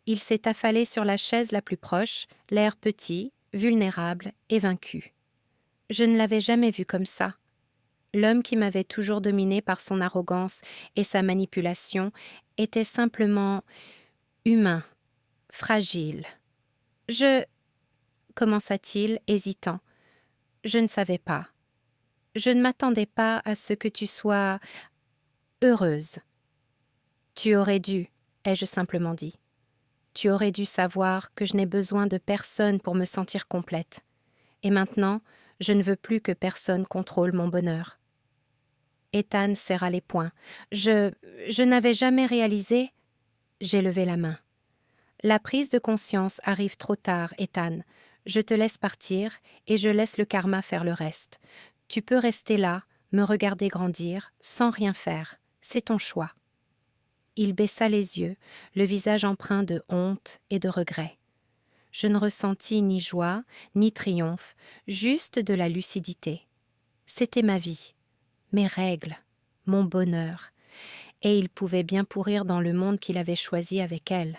Il s'est affalé sur la chaise la plus proche, l'air petit, vulnérable et vaincu. Je ne l'avais jamais vu comme ça. L'homme qui m'avait toujours dominé par son arrogance et sa manipulation était simplement humain, fragile. Commença-t-il, hésitant. Je ne savais pas. Je ne m'attendais pas à ce que tu sois heureuse. Tu aurais dû, ai-je simplement dit. Tu aurais dû savoir que je n'ai besoin de personne pour me sentir complète. Et maintenant, je ne veux plus que personne contrôle mon bonheur. Ethan serra les poings. Je n'avais jamais réalisé. J'ai levé la main. La prise de conscience arrive trop tard, Ethan. Je te laisse partir et je laisse le karma faire le reste. Tu peux rester là, me regarder grandir, sans rien faire. C'est ton choix. Il baissa les yeux, le visage empreint de honte et de regret. Je ne ressentis ni joie, ni triomphe, juste de la lucidité. C'était ma vie, mes règles, mon bonheur, et il pouvait bien pourrir dans le monde qu'il avait choisi avec elle.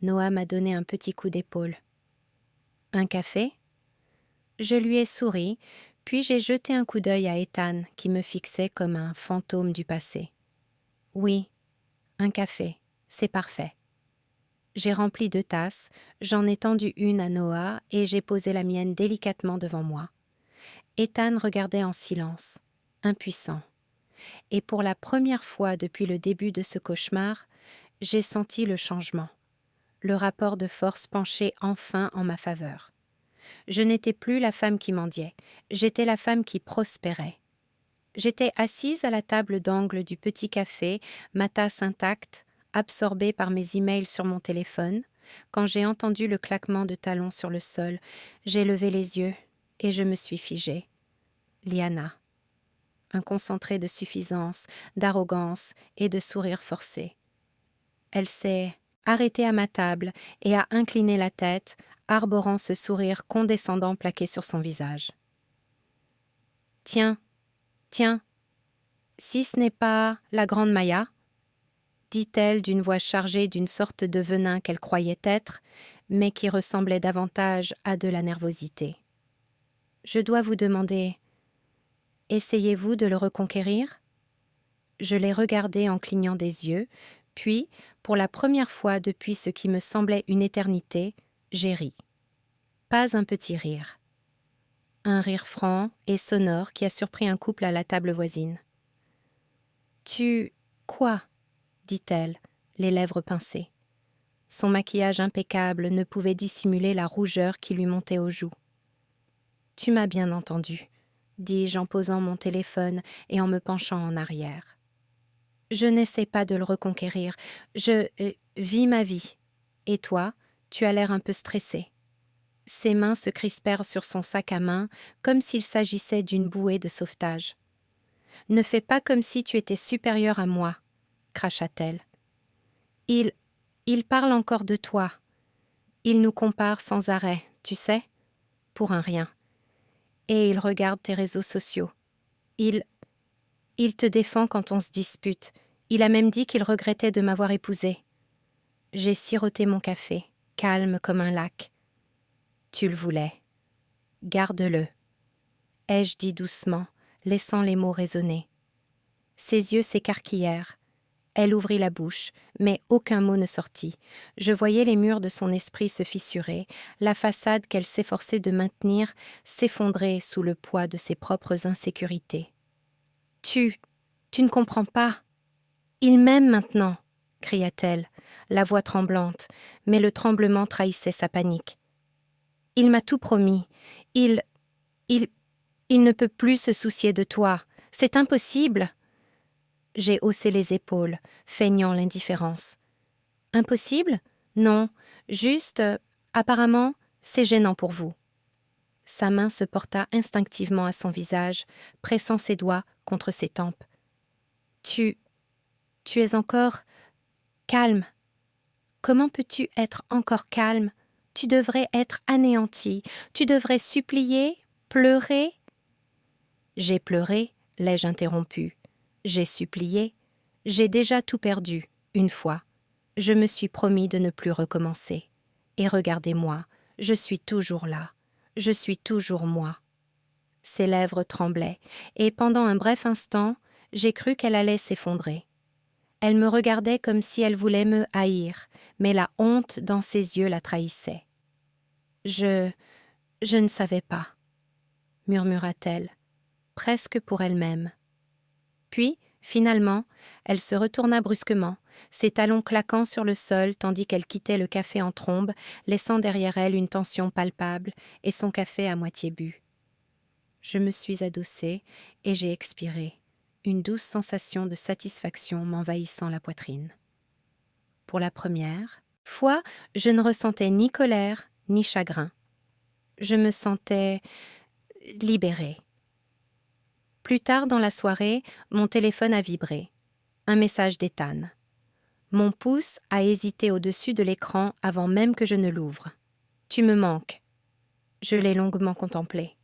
Noah m'a donné un petit coup d'épaule. « Un café ?» Je lui ai souri, puis j'ai jeté un coup d'œil à Ethan qui me fixait comme un fantôme du passé. « Oui, un café, c'est parfait. » J'ai rempli 2 tasses, j'en ai tendu une à Noah et j'ai posé la mienne délicatement devant moi. Ethan regardait en silence, impuissant. Et pour la première fois depuis le début de ce cauchemar, j'ai senti le changement. Le rapport de force penchait enfin en ma faveur. Je n'étais plus la femme qui mendiait, j'étais la femme qui prospérait. J'étais assise à la table d'angle du petit café, ma tasse intacte, absorbée par mes emails sur mon téléphone. Quand j'ai entendu le claquement de talons sur le sol, j'ai levé les yeux et je me suis figée. Liana. Un concentré de suffisance, d'arrogance et de sourire forcé. Elle s'est arrêtée à ma table et a incliné la tête, arborant ce sourire condescendant plaqué sur son visage. « Tiens, si ce n'est pas la grande Maya ?» dit-elle d'une voix chargée d'une sorte de venin qu'elle croyait être, mais qui ressemblait davantage à de la nervosité. « Je dois vous demander, essayez-vous de le reconquérir ?» Je l'ai regardé en clignant des yeux, puis, pour la première fois depuis ce qui me semblait une éternité, j'ai ri. Pas un petit rire. Un rire franc et sonore qui a surpris un couple à la table voisine. « Tu... quoi ?» dit-elle, les lèvres pincées. Son maquillage impeccable ne pouvait dissimuler la rougeur qui lui montait aux joues. « Tu m'as bien entendu, » dis-je en posant mon téléphone et en me penchant en arrière. « Je n'essaie pas de le reconquérir, je vis ma vie. Et toi, tu as l'air un peu stressé. » Ses mains se crispèrent sur son sac à main comme s'il s'agissait d'une bouée de sauvetage. « Ne fais pas comme si tu étais supérieur à moi, » cracha-t-elle. « Il parle encore de toi. » Il nous compare sans arrêt, tu sais, pour un rien. Et il regarde tes réseaux sociaux. Il te défend quand on se dispute. Il a même dit qu'il regrettait de m'avoir épousée. J'ai siroté mon café, calme comme un lac. Tu le voulais. Garde-le. Ai-je dit doucement, laissant les mots résonner. Ses yeux s'écarquillèrent. Elle ouvrit la bouche, mais aucun mot ne sortit. Je voyais les murs de son esprit se fissurer, la façade qu'elle s'efforçait de maintenir s'effondrer sous le poids de ses propres insécurités. Tu ne comprends pas. Il m'aime maintenant, cria-t-elle, la voix tremblante, mais le tremblement trahissait sa panique. Il m'a tout promis. Il ne peut plus se soucier de toi. C'est impossible. J'ai haussé les épaules, feignant l'indifférence. Impossible? Non, juste, apparemment, c'est gênant pour vous. Sa main se porta instinctivement à son visage, pressant ses doigts contre ses tempes. Tu es encore calme. Comment peux-tu être encore calme? Tu devrais être anéanti. Tu devrais supplier, pleurer. J'ai pleuré, l'ai-je interrompu. J'ai supplié. J'ai déjà tout perdu, une fois. Je me suis promis de ne plus recommencer. Et regardez-moi, je suis toujours là. Je suis toujours moi. Ses lèvres tremblaient, et pendant un bref instant, j'ai cru qu'elle allait s'effondrer. Elle me regardait comme si elle voulait me haïr, mais la honte dans ses yeux la trahissait. Je ne savais pas, murmura-t-elle, presque pour elle-même. Puis, finalement, elle se retourna brusquement, ses talons claquant sur le sol tandis qu'elle quittait le café en trombe, laissant derrière elle une tension palpable et son café à moitié bu. Je me suis adossée et j'ai expiré, une douce sensation de satisfaction m'envahissant la poitrine. Pour la première fois, je ne ressentais ni colère ni chagrin. Je me sentais libérée. Plus tard dans la soirée, mon téléphone a vibré. Un message d'Ethan. Mon pouce a hésité au-dessus de l'écran avant même que je ne l'ouvre. « Tu me manques. » Je l'ai longuement contemplé.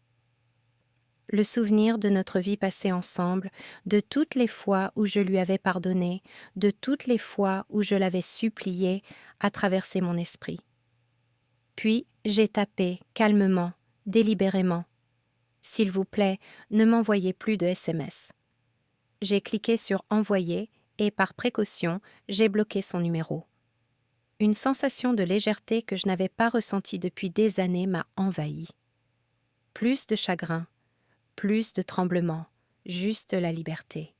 Le souvenir de notre vie passée ensemble, de toutes les fois où je lui avais pardonné, de toutes les fois où je l'avais supplié, a traversé mon esprit. Puis j'ai tapé, calmement, délibérément. « S'il vous plaît, ne m'envoyez plus de SMS. » J'ai cliqué sur « Envoyer » et par précaution, j'ai bloqué son numéro. Une sensation de légèreté que je n'avais pas ressentie depuis des années m'a envahie. Plus de chagrin, plus de tremblement, juste la liberté.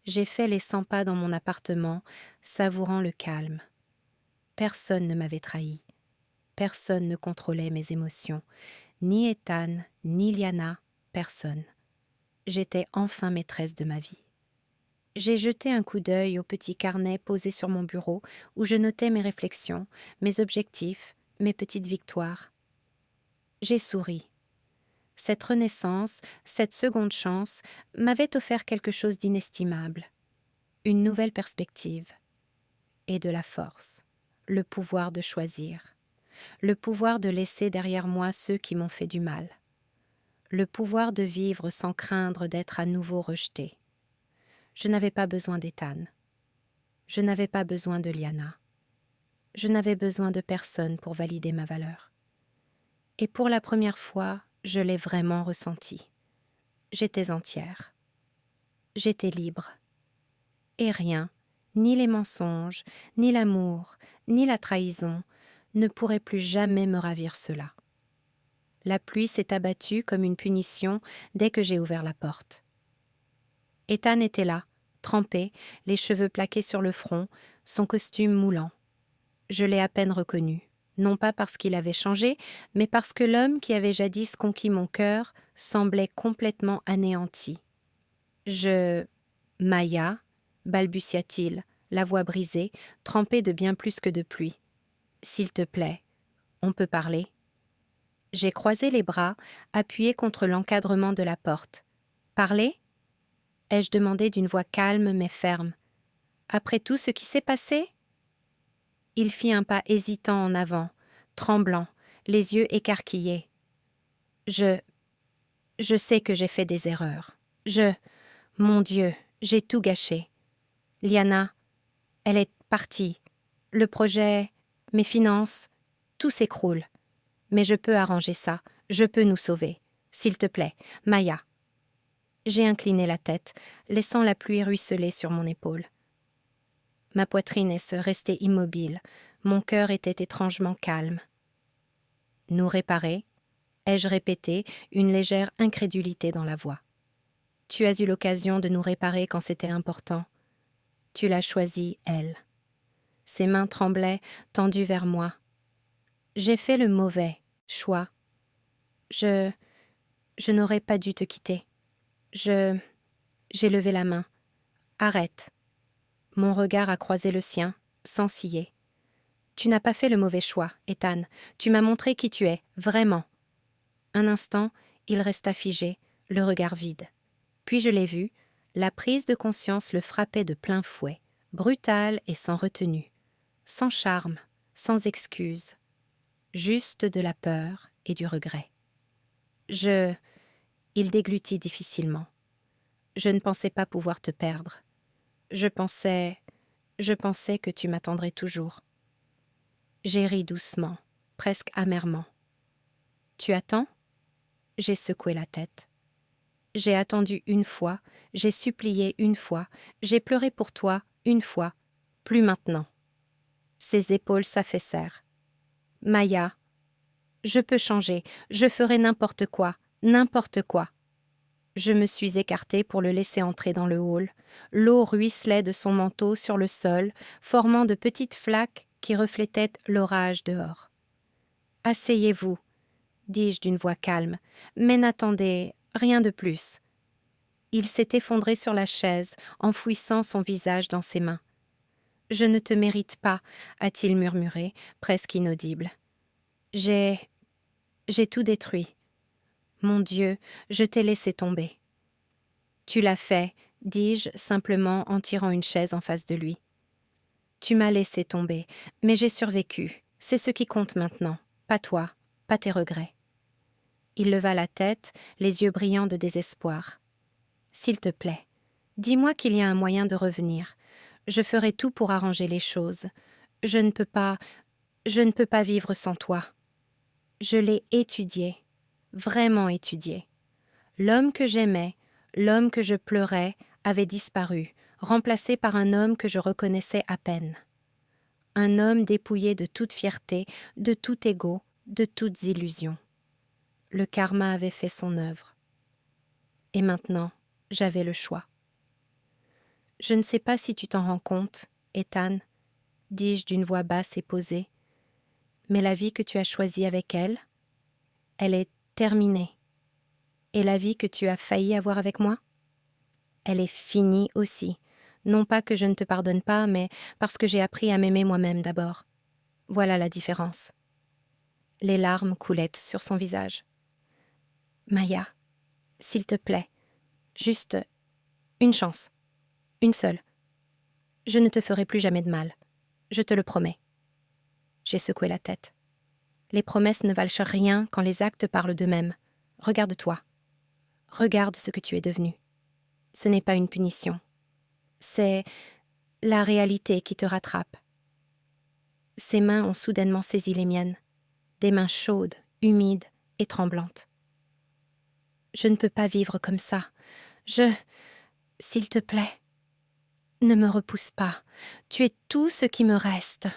J'ai fait les 100 pas dans mon appartement, savourant le calme. Personne ne m'avait trahi. Personne ne contrôlait mes émotions. Ni Ethan, ni Liana, personne. J'étais enfin maîtresse de ma vie. J'ai jeté un coup d'œil au petit carnet posé sur mon bureau où je notais mes réflexions, mes objectifs, mes petites victoires. J'ai souri. Cette renaissance, cette seconde chance, m'avait offert quelque chose d'inestimable. Une nouvelle perspective. Et de la force. Le pouvoir de choisir. Le pouvoir de laisser derrière moi ceux qui m'ont fait du mal. Le pouvoir de vivre sans craindre d'être à nouveau rejetée. Je n'avais pas besoin d'Ethan. Je n'avais pas besoin de Liana. Je n'avais besoin de personne pour valider ma valeur. Et pour la première fois, je l'ai vraiment ressenti. J'étais entière. J'étais libre. Et rien, ni les mensonges, ni l'amour, ni la trahison, ne pourrait plus jamais me ravir cela. La pluie s'est abattue comme une punition dès que j'ai ouvert la porte. Ethan était là, trempé, les cheveux plaqués sur le front, son costume moulant. Je l'ai à peine reconnu, non pas parce qu'il avait changé, mais parce que l'homme qui avait jadis conquis mon cœur semblait complètement anéanti. « Maya » balbutia-t-il, la voix brisée, trempée de bien plus que de pluie. « S'il te plaît, on peut parler ?» J'ai croisé les bras, appuyé contre l'encadrement de la porte. « Parler ?» ai-je demandé d'une voix calme mais ferme. « Après tout ce qui s'est passé ?» Il fit un pas hésitant en avant, tremblant, les yeux écarquillés. Je sais que j'ai fait des erreurs. Mon Dieu, j'ai tout gâché. Liana, elle est partie. Le projet, mes finances, tout s'écroule. Mais je peux arranger ça, je peux nous sauver. S'il te plaît, Maya. J'ai incliné la tête, laissant la pluie ruisseler sur mon épaule. Ma poitrine est restée immobile, mon cœur était étrangement calme. Nous réparer, ai-je répété, une légère incrédulité dans la voix. Tu as eu l'occasion de nous réparer quand c'était important. Tu l'as choisie, elle. Ses mains tremblaient, tendues vers moi. J'ai fait le mauvais choix. Je n'aurais pas dû te quitter. J'ai levé la main. Arrête. Mon regard a croisé le sien, sans ciller. Tu n'as pas fait le mauvais choix, Ethan. Tu m'as montré qui tu es, vraiment. Un instant, il resta figé, le regard vide. Puis je l'ai vu, la prise de conscience le frappait de plein fouet, brutale et sans retenue, sans charme, sans excuse, juste de la peur et du regret. Il déglutit difficilement. Je ne pensais pas pouvoir te perdre. Je pensais que tu m'attendrais toujours. J'ai ri doucement, presque amèrement. Tu attends ? J'ai secoué la tête. J'ai attendu une fois, j'ai supplié une fois, j'ai pleuré pour toi une fois, plus maintenant. Ses épaules s'affaissèrent. Maya, je peux changer, je ferai n'importe quoi, n'importe quoi. Je me suis écartée pour le laisser entrer dans le hall. L'eau ruisselait de son manteau sur le sol, formant de petites flaques qui reflétaient l'orage dehors. « Asseyez-vous » dis-je d'une voix calme, « mais n'attendez rien de plus. » Il s'est effondré sur la chaise, enfouissant son visage dans ses mains. « Je ne te mérite pas » a-t-il murmuré, presque inaudible. « J'ai tout détruit. Mon Dieu, je t'ai laissé tomber. » « Tu l'as fait, » dis-je simplement en tirant une chaise en face de lui. « Tu m'as laissé tomber, mais j'ai survécu. C'est ce qui compte maintenant. Pas toi, pas tes regrets. » Il leva la tête, les yeux brillants de désespoir. « S'il te plaît, dis-moi qu'il y a un moyen de revenir. Je ferai tout pour arranger les choses. Je ne peux pas vivre sans toi. Je l'ai étudié, vraiment étudié. L'homme que j'aimais, l'homme que je pleurais, avait disparu, remplacé par un homme que je reconnaissais à peine. Un homme dépouillé de toute fierté, de tout ego, de toutes illusions. Le karma avait fait son œuvre. Et maintenant, j'avais le choix. « Je ne sais pas si tu t'en rends compte, Ethan, » dis-je d'une voix basse et posée, « mais la vie que tu as choisie avec elle, elle est terminée. Et la vie que tu as failli avoir avec moi, elle est finie aussi. Non pas que je ne te pardonne pas, mais parce que j'ai appris à m'aimer moi-même d'abord. Voilà la différence. » Les larmes coulaient sur son visage. « Maya, s'il te plaît, juste une chance, une seule. Je ne te ferai plus jamais de mal, je te le promets. » J'ai secoué la tête. Les promesses ne valent rien quand les actes parlent d'eux-mêmes. Regarde-toi. Regarde ce que tu es devenu. Ce n'est pas une punition. C'est la réalité qui te rattrape. Ses mains ont soudainement saisi les miennes, des mains chaudes, humides et tremblantes. Je ne peux pas vivre comme ça. S'il te plaît, ne me repousse pas. Tu es tout ce qui me reste.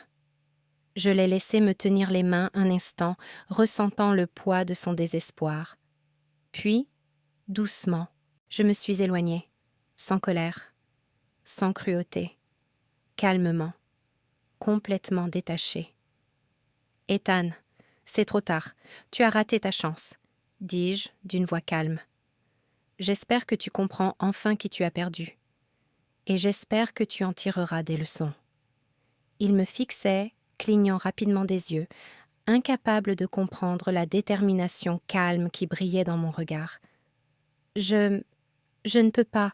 Je l'ai laissé me tenir les mains un instant, ressentant le poids de son désespoir. Puis, doucement, je me suis éloignée, sans colère, sans cruauté, calmement, complètement détachée. « Ethan, c'est trop tard, tu as raté ta chance, » dis-je d'une voix calme. « J'espère que tu comprends enfin qui tu as perdu. Et j'espère que tu en tireras des leçons. » Il me fixait, clignant rapidement des yeux, incapable de comprendre la détermination calme qui brillait dans mon regard. « Je ne peux pas. »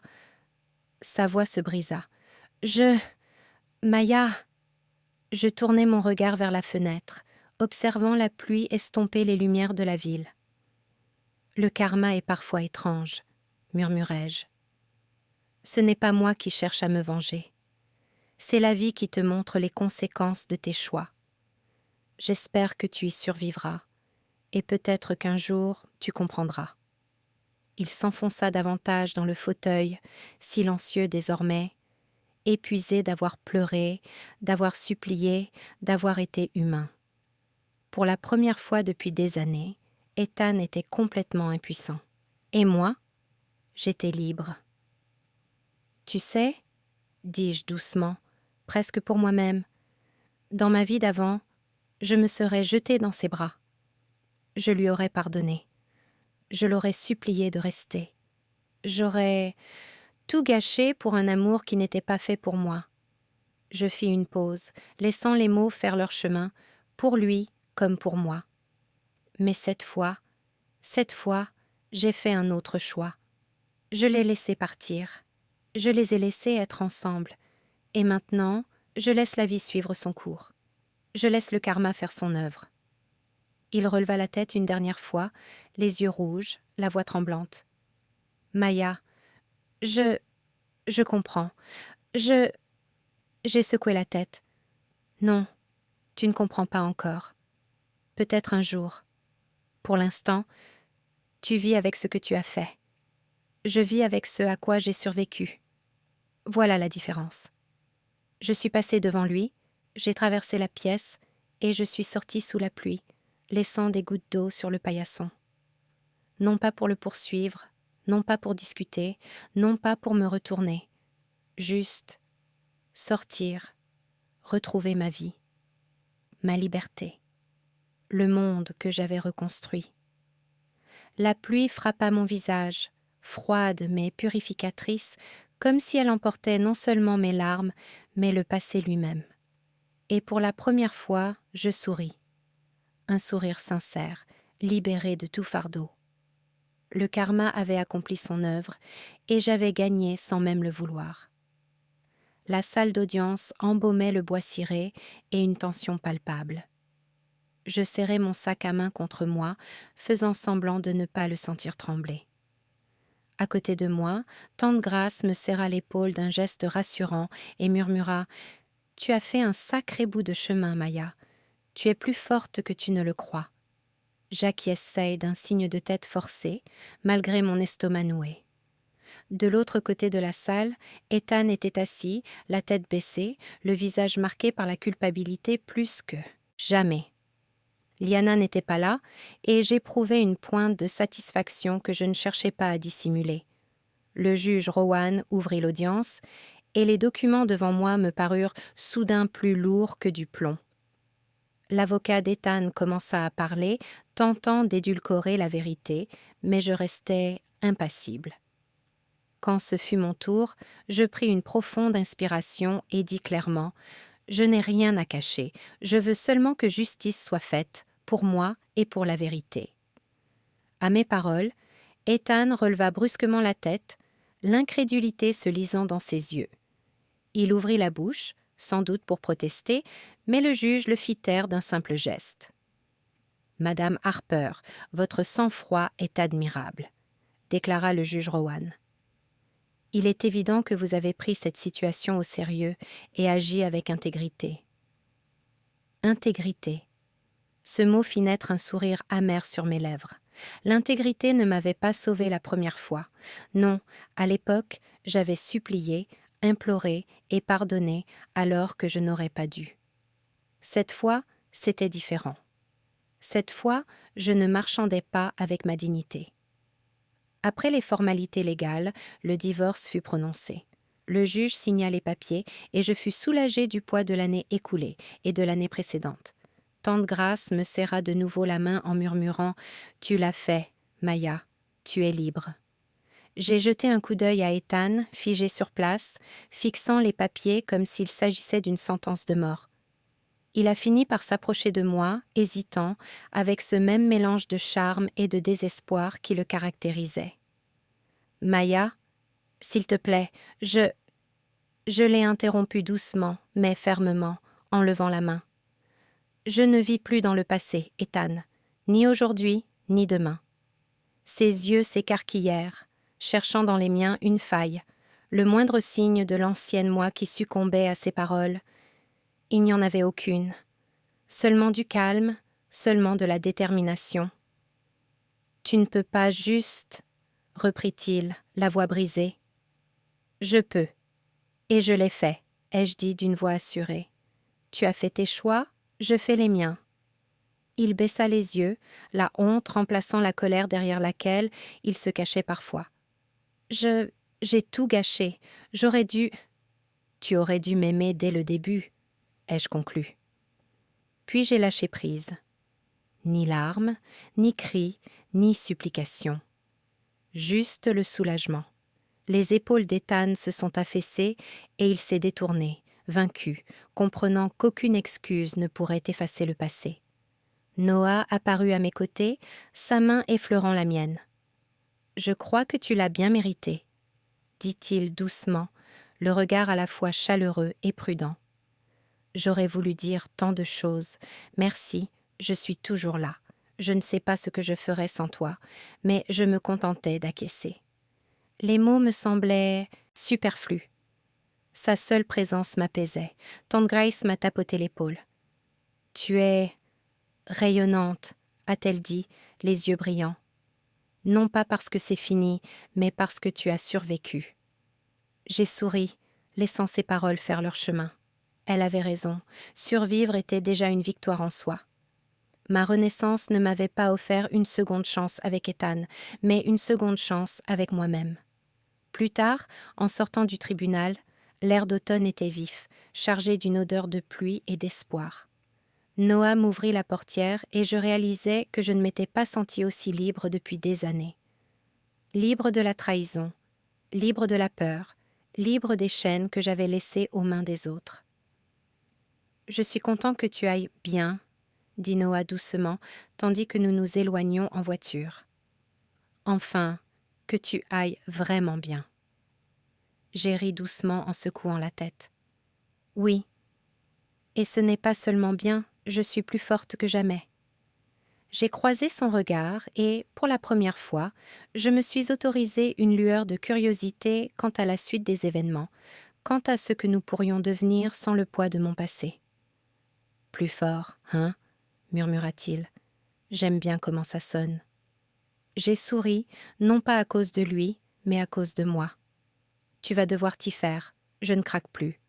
Sa voix se brisa. « Maya !» Je tournai mon regard vers la fenêtre, observant la pluie estomper les lumières de la ville. « Le karma est parfois étrange, » murmurai-je. « Ce n'est pas moi qui cherche à me venger. C'est la vie qui te montre les conséquences de tes choix. J'espère que tu y survivras, et peut-être qu'un jour tu comprendras. » Il s'enfonça davantage dans le fauteuil, silencieux désormais, épuisé d'avoir pleuré, d'avoir supplié, d'avoir été humain. Pour la première fois depuis des années, Ethan était complètement impuissant. Et moi, j'étais libre. « Tu sais, dis-je doucement, presque pour moi-même, dans ma vie d'avant, je me serais jetée dans ses bras. Je lui aurais pardonné. Je l'aurais supplié de rester. J'aurais tout gâché pour un amour qui n'était pas fait pour moi. Je fis une pause, laissant les mots faire leur chemin, pour lui comme pour moi. Mais cette fois, j'ai fait un autre choix. Je l'ai laissé partir. Je les ai laissés être ensemble. Et maintenant, je laisse la vie suivre son cours. Je laisse le karma faire son œuvre. » Il releva la tête une dernière fois, les yeux rouges, la voix tremblante. « Maya, je comprends. J'ai secoué la tête. Non, tu ne comprends pas encore. Peut-être un jour. Pour l'instant, tu vis avec ce que tu as fait. Je vis avec ce à quoi j'ai survécu. Voilà la différence. Je suis passée devant lui, j'ai traversé la pièce et je suis sortie sous la pluie, laissant des gouttes d'eau sur le paillasson. Non pas pour le poursuivre, non pas pour discuter, non pas pour me retourner. Juste sortir, retrouver ma vie, ma liberté, le monde que j'avais reconstruit. La pluie frappa mon visage, froide mais purificatrice, comme si elle emportait non seulement mes larmes, mais le passé lui-même. Et pour la première fois, je souris. Un sourire sincère, libéré de tout fardeau. Le karma avait accompli son œuvre, et j'avais gagné sans même le vouloir. La salle d'audience embaumait le bois ciré et une tension palpable. Je serrai mon sac à main contre moi, faisant semblant de ne pas le sentir trembler. À côté de moi, Tante Grâce me serra l'épaule d'un geste rassurant et murmura « Tu as fait un sacré bout de chemin, Maya. Tu es plus forte que tu ne le crois. » J'acquiesçai d'un signe de tête forcé, malgré mon estomac noué. De l'autre côté de la salle, Ethan était assis, la tête baissée, le visage marqué par la culpabilité plus que jamais. Liana n'était pas là, et j'éprouvais une pointe de satisfaction que je ne cherchais pas à dissimuler. Le juge Rowan ouvrit l'audience, et les documents devant moi me parurent soudain plus lourds que du plomb. L'avocat d'Ethan commença à parler, tentant d'édulcorer la vérité, mais je restais impassible. Quand ce fut mon tour, je pris une profonde inspiration et dis clairement « Je n'ai rien à cacher, je veux seulement que justice soit faite, pour moi et pour la vérité. » À mes paroles, Ethan releva brusquement la tête, l'incrédulité se lisant dans ses yeux. Il ouvrit la bouche, sans doute pour protester, mais le juge le fit taire d'un simple geste. « Madame Harper, votre sang-froid est admirable, » déclara le juge Rowan. « Il est évident que vous avez pris cette situation au sérieux et agi avec intégrité. » Intégrité. Ce mot fit naître un sourire amer sur mes lèvres. L'intégrité ne m'avait pas sauvée la première fois. Non, à l'époque, j'avais supplié, imploré et pardonné alors que je n'aurais pas dû. Cette fois, c'était différent. Cette fois, je ne marchandais pas avec ma dignité. Après les formalités légales, le divorce fut prononcé. Le juge signa les papiers et je fus soulagée du poids de l'année écoulée et de l'année précédente. Tante Grâce me serra de nouveau la main en murmurant « Tu l'as fait, Maya, tu es libre. » J'ai jeté un coup d'œil à Ethan, figé sur place, fixant les papiers comme s'il s'agissait d'une sentence de mort. Il a fini par s'approcher de moi, hésitant, avec ce même mélange de charme et de désespoir qui le caractérisait. « Maya, s'il te plaît, je l'ai interrompu doucement, mais fermement, en levant la main. Je ne vis plus dans le passé, Ethan, ni aujourd'hui, ni demain. » Ses yeux s'écarquillèrent, cherchant dans les miens une faille, le moindre signe de l'ancienne moi qui succombait à ses paroles. Il n'y en avait aucune. Seulement du calme, seulement de la détermination. « Tu ne peux pas juste, » reprit-il, la voix brisée. « Je peux. Et je l'ai fait, » ai-je dit d'une voix assurée. « Tu as fait tes choix, je fais les miens. » Il baissa les yeux, la honte remplaçant la colère derrière laquelle il se cachait parfois. « J'ai tout gâché. J'aurais dû... » « Tu aurais dû m'aimer dès le début, » ai-je conclu. Puis j'ai lâché prise. Ni larmes, ni cris, ni supplications. Juste le soulagement. Les épaules d'Ethan se sont affaissées et il s'est détourné, vaincu, comprenant qu'aucune excuse ne pourrait effacer le passé. Noah apparut à mes côtés, sa main effleurant la mienne. « Je crois que tu l'as bien mérité, » dit-il doucement, le regard à la fois chaleureux et prudent. J'aurais voulu dire tant de choses. Merci, je suis toujours là. Je ne sais pas ce que je ferais sans toi, mais je me contentais d'acquiescer. Les mots me semblaient superflus. Sa seule présence m'apaisait. Tante Grace m'a tapoté l'épaule. « Tu es rayonnante, » a-t-elle dit, les yeux brillants. « Non pas parce que c'est fini, mais parce que tu as survécu. » J'ai souri, laissant ses paroles faire leur chemin. Elle avait raison, survivre était déjà une victoire en soi. Ma renaissance ne m'avait pas offert une seconde chance avec Ethan, mais une seconde chance avec moi-même. Plus tard, en sortant du tribunal, l'air d'automne était vif, chargé d'une odeur de pluie et d'espoir. Noah m'ouvrit la portière et je réalisai que je ne m'étais pas sentie aussi libre depuis des années. Libre de la trahison, libre de la peur, libre des chaînes que j'avais laissées aux mains des autres. « Je suis content que tu ailles bien, » dit Noah doucement, tandis que nous nous éloignions en voiture. « Enfin, que tu ailles vraiment bien. » J'ai ri doucement en secouant la tête. « Oui. Et ce n'est pas seulement bien, je suis plus forte que jamais. » J'ai croisé son regard et, pour la première fois, je me suis autorisé une lueur de curiosité quant à la suite des événements, quant à ce que nous pourrions devenir sans le poids de mon passé. « Plus fort, hein ?» murmura-t-il. « J'aime bien comment ça sonne. » J'ai souri, non pas à cause de lui, mais à cause de moi. « Tu vas devoir t'y faire, je ne craque plus. »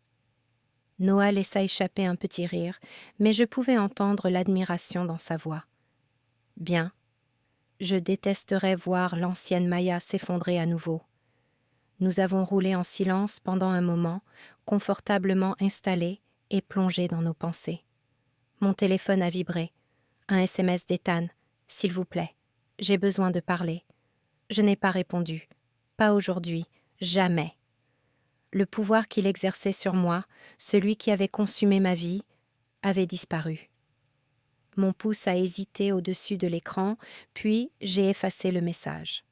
Noah laissa échapper un petit rire, mais je pouvais entendre l'admiration dans sa voix. « Bien. Je détesterais voir l'ancienne Maya s'effondrer à nouveau. » Nous avons roulé en silence pendant un moment, confortablement installés et plongés dans nos pensées. Mon téléphone a vibré. Un SMS d'Ethan. « S'il vous plaît, j'ai besoin de parler. » Je n'ai pas répondu. Pas aujourd'hui, jamais. Le pouvoir qu'il exerçait sur moi, celui qui avait consumé ma vie, avait disparu. Mon pouce a hésité au-dessus de l'écran, puis j'ai effacé le message.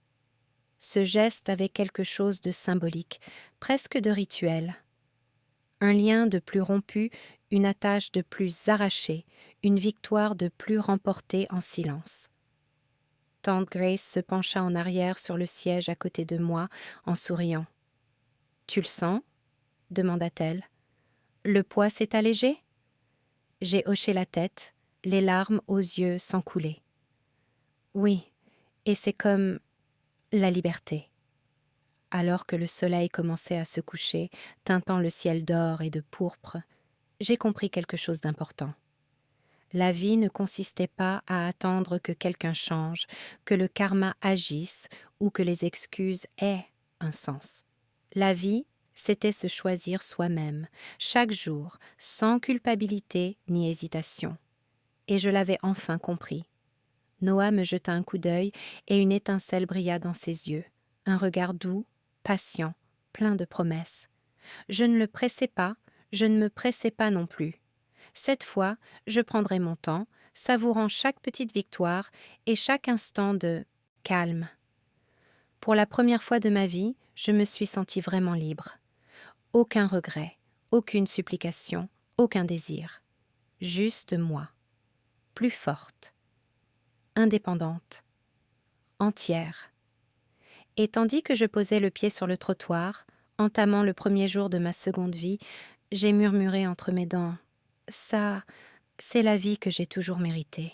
Ce geste avait quelque chose de symbolique, presque de rituel. Un lien de plus rompu, une attache de plus arrachée, une victoire de plus remportée en silence. Tante Grace se pencha en arrière sur le siège à côté de moi en souriant. « Tu le sens ?» demanda-t-elle. « Le poids s'est allégé ?» J'ai hoché la tête, les larmes aux yeux sans couler. « Oui, et c'est comme la liberté. » Alors que le soleil commençait à se coucher, teintant le ciel d'or et de pourpre, j'ai compris quelque chose d'important. La vie ne consistait pas à attendre que quelqu'un change, que le karma agisse ou que les excuses aient un sens. La vie, c'était se choisir soi-même, chaque jour, sans culpabilité ni hésitation. Et je l'avais enfin compris. Noah me jeta un coup d'œil et une étincelle brilla dans ses yeux, un regard doux, patient, plein de promesses. Je ne le pressais pas, je ne me pressais pas non plus. Cette fois, je prendrai mon temps, savourant chaque petite victoire et chaque instant de calme. Pour la première fois de ma vie, je me suis sentie vraiment libre. Aucun regret, aucune supplication, aucun désir. Juste moi. plus forte, indépendante, entière. Et tandis que je posais le pied sur le trottoir, entamant le premier jour de ma seconde vie, j'ai murmuré entre mes dents: « Ça, c'est la vie que j'ai toujours méritée. »